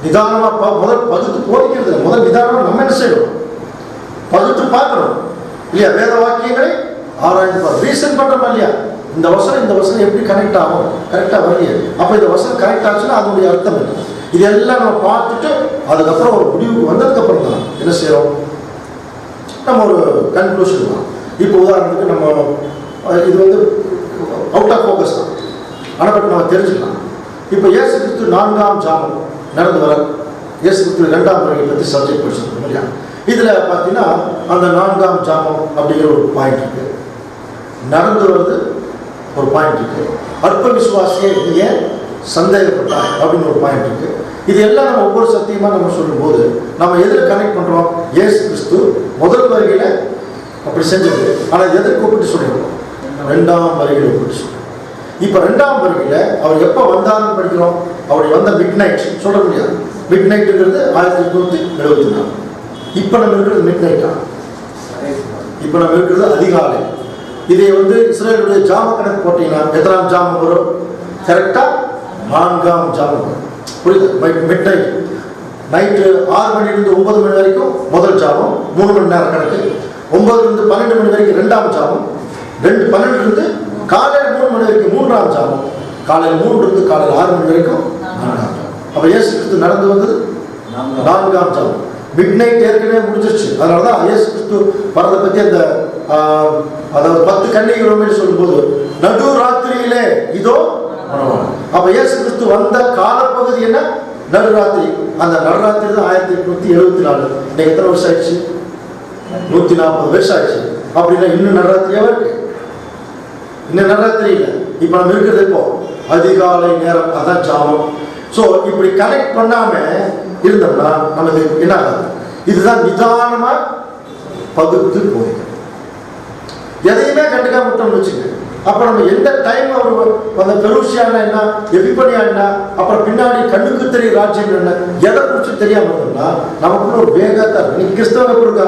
நிதானமா முதல் பகுத்து போதிக்கிறது முதல் நிதானமா நம்ம என்ன செய்யணும், பகுத்து பார்க்கணும் இல்லையா? வேத வாக்கியங்களை ஆராய்ந்து ரீசன் பண்றோமா இல்லையா? இந்த வசனம் எப்படி கனெக்ட் ஆகும், கரெக்டா வரலையே, அப்ப இந்த வசனம் கரெக்ட் ஆச்சுன்னா அதனுடைய அர்த்தம் என்ன, இதெல்லாம் நம்ம பார்த்துட்டு அதுக்கப்புறம் ஒரு முடிவுக்கு வந்ததுக்கு அப்புறம் தான் என்ன செய்யறோம், நம்ம ஒரு கன்க்ளூஷன் தான். இப்போ உதாரணத்துக்கு நம்ம இது வந்து அவுட் ஆஃப் ஃபோக்கஸ் தான், ஆனால் பட் நம்ம தெரிஞ்சுக்கலாம். இப்போ இயேசு கிறிஸ்து 4ஆம் ஜாமம் நடந்து வர, இயேசு கிறிஸ்து 2ஆம் வருகை பற்றி சப்ஜெக்ட் படிச்சிருக்கோம் இல்லையா? இதில் பார்த்தீங்கன்னா அந்த 4ஆம் ஜாமம் அப்படிங்கிற ஒரு பாயிண்ட் இருக்கு, நடந்து வருது ஒரு பாயிண்ட் இருக்கு, அற்ப விசுவாசியே ஏன் சந்தேகப்பட்டாய் அப்படின்னு ஒரு பாயிண்ட் இருக்கு. இது எல்லாம் நம்ம ஒவ்வொரு சத்தியமாக நம்ம சொல்லும்போது நம்ம எதில் கனெக்ட் பண்ணுறோம்? இயேசு கிறிஸ்து முதல் வருகையில் அப்படி செஞ்சது, ஆனால் எதற்கு ஒப்பிட்டு சொல்லிடுறோம்? 2ஆம் வருகையில் ஒப்பிட்டு சொல்லுவோம். இப்போ 2ஆம் வருகையில் அவர் எப்போ வந்தாருன்னு படிக்கிறோம்? அவர் வந்த மிட் நைட் சொல்ல முடியாது. மிட் நைட்டுங்கிறது 1874. இப்போ நம்ம இருக்கிறது மிட் நைட்டா? இப்போ நம்ம இருக்கிறது அதிகாலை. இதை வந்து இஸ்ரேலுடைய ஜாம கணக்கு போட்டீங்கன்னா எத்தனாம் ஜாமம் வரும்? கரெக்டாக 4ஆம் ஜாமம் வரும். புரியுது? மிட் நைட், நைட்டு 6 மணிலிருந்து 9 மணி வரைக்கும் முதல் ஜாமம், 3 மணி நேரம் கணக்கு. 9லிருந்து 12 மணி வரைக்கும் 2ஆம் ஜாமம், 12லிருந்து காலையில் 3 மணி வரைக்கும் 3ஆம் ஜாமம், காலையில் 3லிருந்து காலையில் 6 மணி வரைக்கும் 4ஆம் ஜாமம். அப்போ இயேசு கிறிஸ்து நடந்து வந்தது 4ஆம் ஜாமம். மிட் நைட் ஏற்கனவே முடிஞ்சிருச்சு. அதனால தான் இயேசு கிறிஸ்து வரதை பற்றி அந்த அதாவது 10 கன்னிகைகள் சொல்லும்போது நடு ராத்திரியிலே இதோ. அப்போ இயேசு கிறிஸ்து வந்த காலப்பகுதி என்ன? நடுராத்திரி. அந்த நடுராத்திரி தான் 1874. இன்னைக்கு எத்தனை வருஷம் ஆயிடுச்சு? 140 வருஷம் ஆயிடுச்சு. அப்படின்னா இன்னும் நடுராத்திரியாவே இருக்கு. இன்னும் நடுராத்திரி இல்லை. இப்போ நம்ம இருக்கிறது இப்போ அதிகாலை நேரம், அதான் ஜாமம். ஸோ இப்படி கனெக்ட் பண்ணாம இருந்தோம்னா நமக்கு என்ன ஆகாது? இதுதான் நிதானமா பகுத்து போயிடும். எதையுமே கண்டுக்காம விட்டோம்னு வச்சுக்க, அப்ப நம்ம எந்த டைம் அவர் அந்த பெருசியான என்ன, எபிபனியா என்ன, அப்புறம் பின்னாடி கண்ணுக்கு தெரிய ராஜ்யம் என்ன, எதை குறிச்சு தெரியாம இருந்தோம்னா நமக்குள்ள ஒரு வேகத்தை இன்னைக்கு கிறிஸ்தவங்க கொடுக்க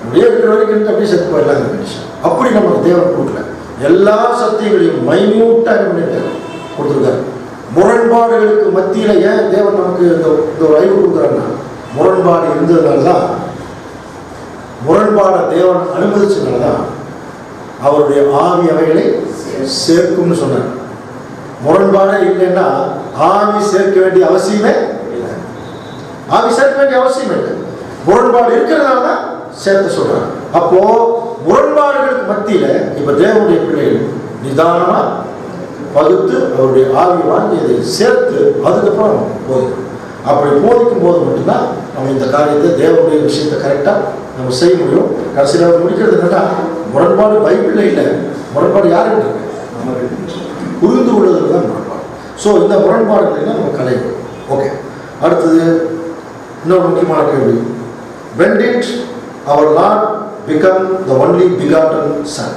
அப்படியே இருக்கிற வரைக்கும் அப்படியே செத்து போயிடலாம் கண்டிஷன். அப்படி நமக்கு தேவன் கொடுக்கல. எல்லா சத்தியங்களையும் மைன்யூட்டாக கொடுத்துருக்காரு. முரண்பாடுகளுக்கு மத்தியில ஏன் தேவன் நமக்கு இந்த ஒரு அறிவு கொடுக்குறாருன்னா, முரண்பாடு இருந்ததுனால தான், முரண்பாடை தேவன் அனுமதிச்சதுனால தான் அவருடைய ஆவி அவைகளை சேர்க்கும்னு சொன்னார். முரண்பாடே இல்லைன்னா ஆவி சேர்க்க வேண்டிய அவசியமே இல்லை. ஆவி சேர்க்க வேண்டிய அவசியம் இல்லை. முரண்பாடு இருக்கிறதுனால தான் சேர்த்து சொல்றாங்க. அப்போ முரண்பாடுகளுக்கு மத்தியில இப்ப தேவனுடைய பிள்ளைகள் நிதானமா பகுத்து அவருடைய ஆவி வாங்கி அதை சேர்த்து அதுக்கப்புறம் போதிக்கும். அப்படி போதிக்கும் போது மட்டும்தான் நம்ம இந்த காரியத்தை, தேவனுடைய விஷயத்தை கரெக்டாக நம்ம செய்ய முடியும். கடைசியில் அவர் முடிக்கிறது என்னன்னா, முரண்பாடு பைபிளில் இல்லை, முரண்பாடு யாருக்கு இருக்கு? புரிந்து கொள்வதில் தான் முரண்பாடு. ஸோ இந்த முரண்பாடுகளை நம்ம கலைக்கணும். ஓகே, அடுத்தது இன்னொரு முக்கியமான கேள்வி. When did our Lord become the only begotten Son?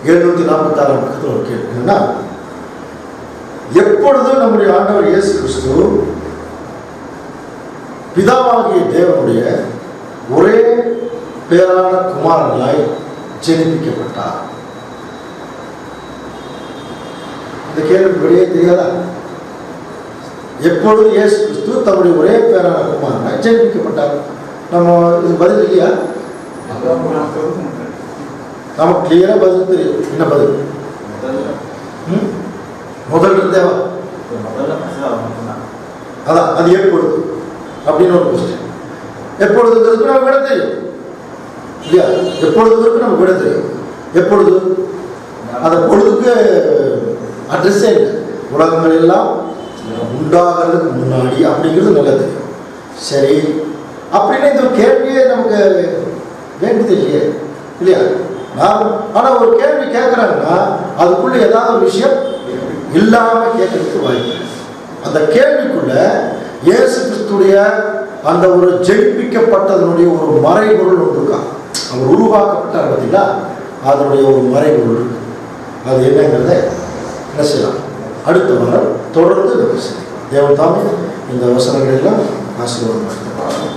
746 பக்கத்தில் ஒரு கேள்வி என்னன்னா, எப்பொழுது நம்முடைய ஆண்டவர் இயேசு கிறிஸ்து பிதாவாகிய தேவனுடைய ஒரே பேரான குமாரனாய் ஜெனிப்பிக்கப்பட்டார்? இந்த கேள்விக்கு வெளியே தெரியாதா? எப்பொழுது இயேசு கிறிஸ்து தம்முடைய ஒரே பேரான குமாரனாய் ஜெனிப்பிக்கப்பட்டார்? நம்ம இது பதில் இல்லையா? நமக்கு கிளியரா பதில் தெரியும். என்ன பதில்? முதல் இருந்தேவா? அதான், அது எப்பொழுது அப்படின்னு ஒரு கொஸ்டின். எப்பொழுதுங்கிறதுக்கு நமக்கு விட தெரியும் இல்லையா? எப்பொழுதுங்கிறதுக்கு நமக்கு விட தெரியும். எப்பொழுது? அந்த பொழுதுக்கு அட்ரஸே இல்லை. உலகங்கள் எல்லாம் உண்டாகிறதுக்கு முன்னாடி அப்படிங்கிறது நல்லா தெரியும். சரி, அப்படின்னா இந்த கேள்வியே நமக்கு வேண்டியது இல்லையே இல்லையா? ஆனால் ஒரு கேள்வி கேட்குறாங்கன்னா அதுக்குள்ள ஏதாவது ஒரு விஷயம் இல்லாமல் கேட்கறதுக்கு வாய்ப்பு. அந்த கேள்விக்குள்ள இயேசு கிறிஸ்துடைய அந்த ஒரு ஜெயிப்பிக்கப்பட்டதனுடைய ஒரு மறைபொருள் ஒன்று இருக்கா. அவர் உருவாக்கப்பட்டார் பார்த்தீங்களா, அதனுடைய ஒரு மறைபொருள் இருக்கு. அது என்னங்கிறத என்ன செய்யலாம்? அடுத்த வாரம் தொடர்ந்து நம்ம செய்யலாம். தேவன் தாமே இந்த வசனங்கள் எல்லாம் ஆசீர்வாதம்.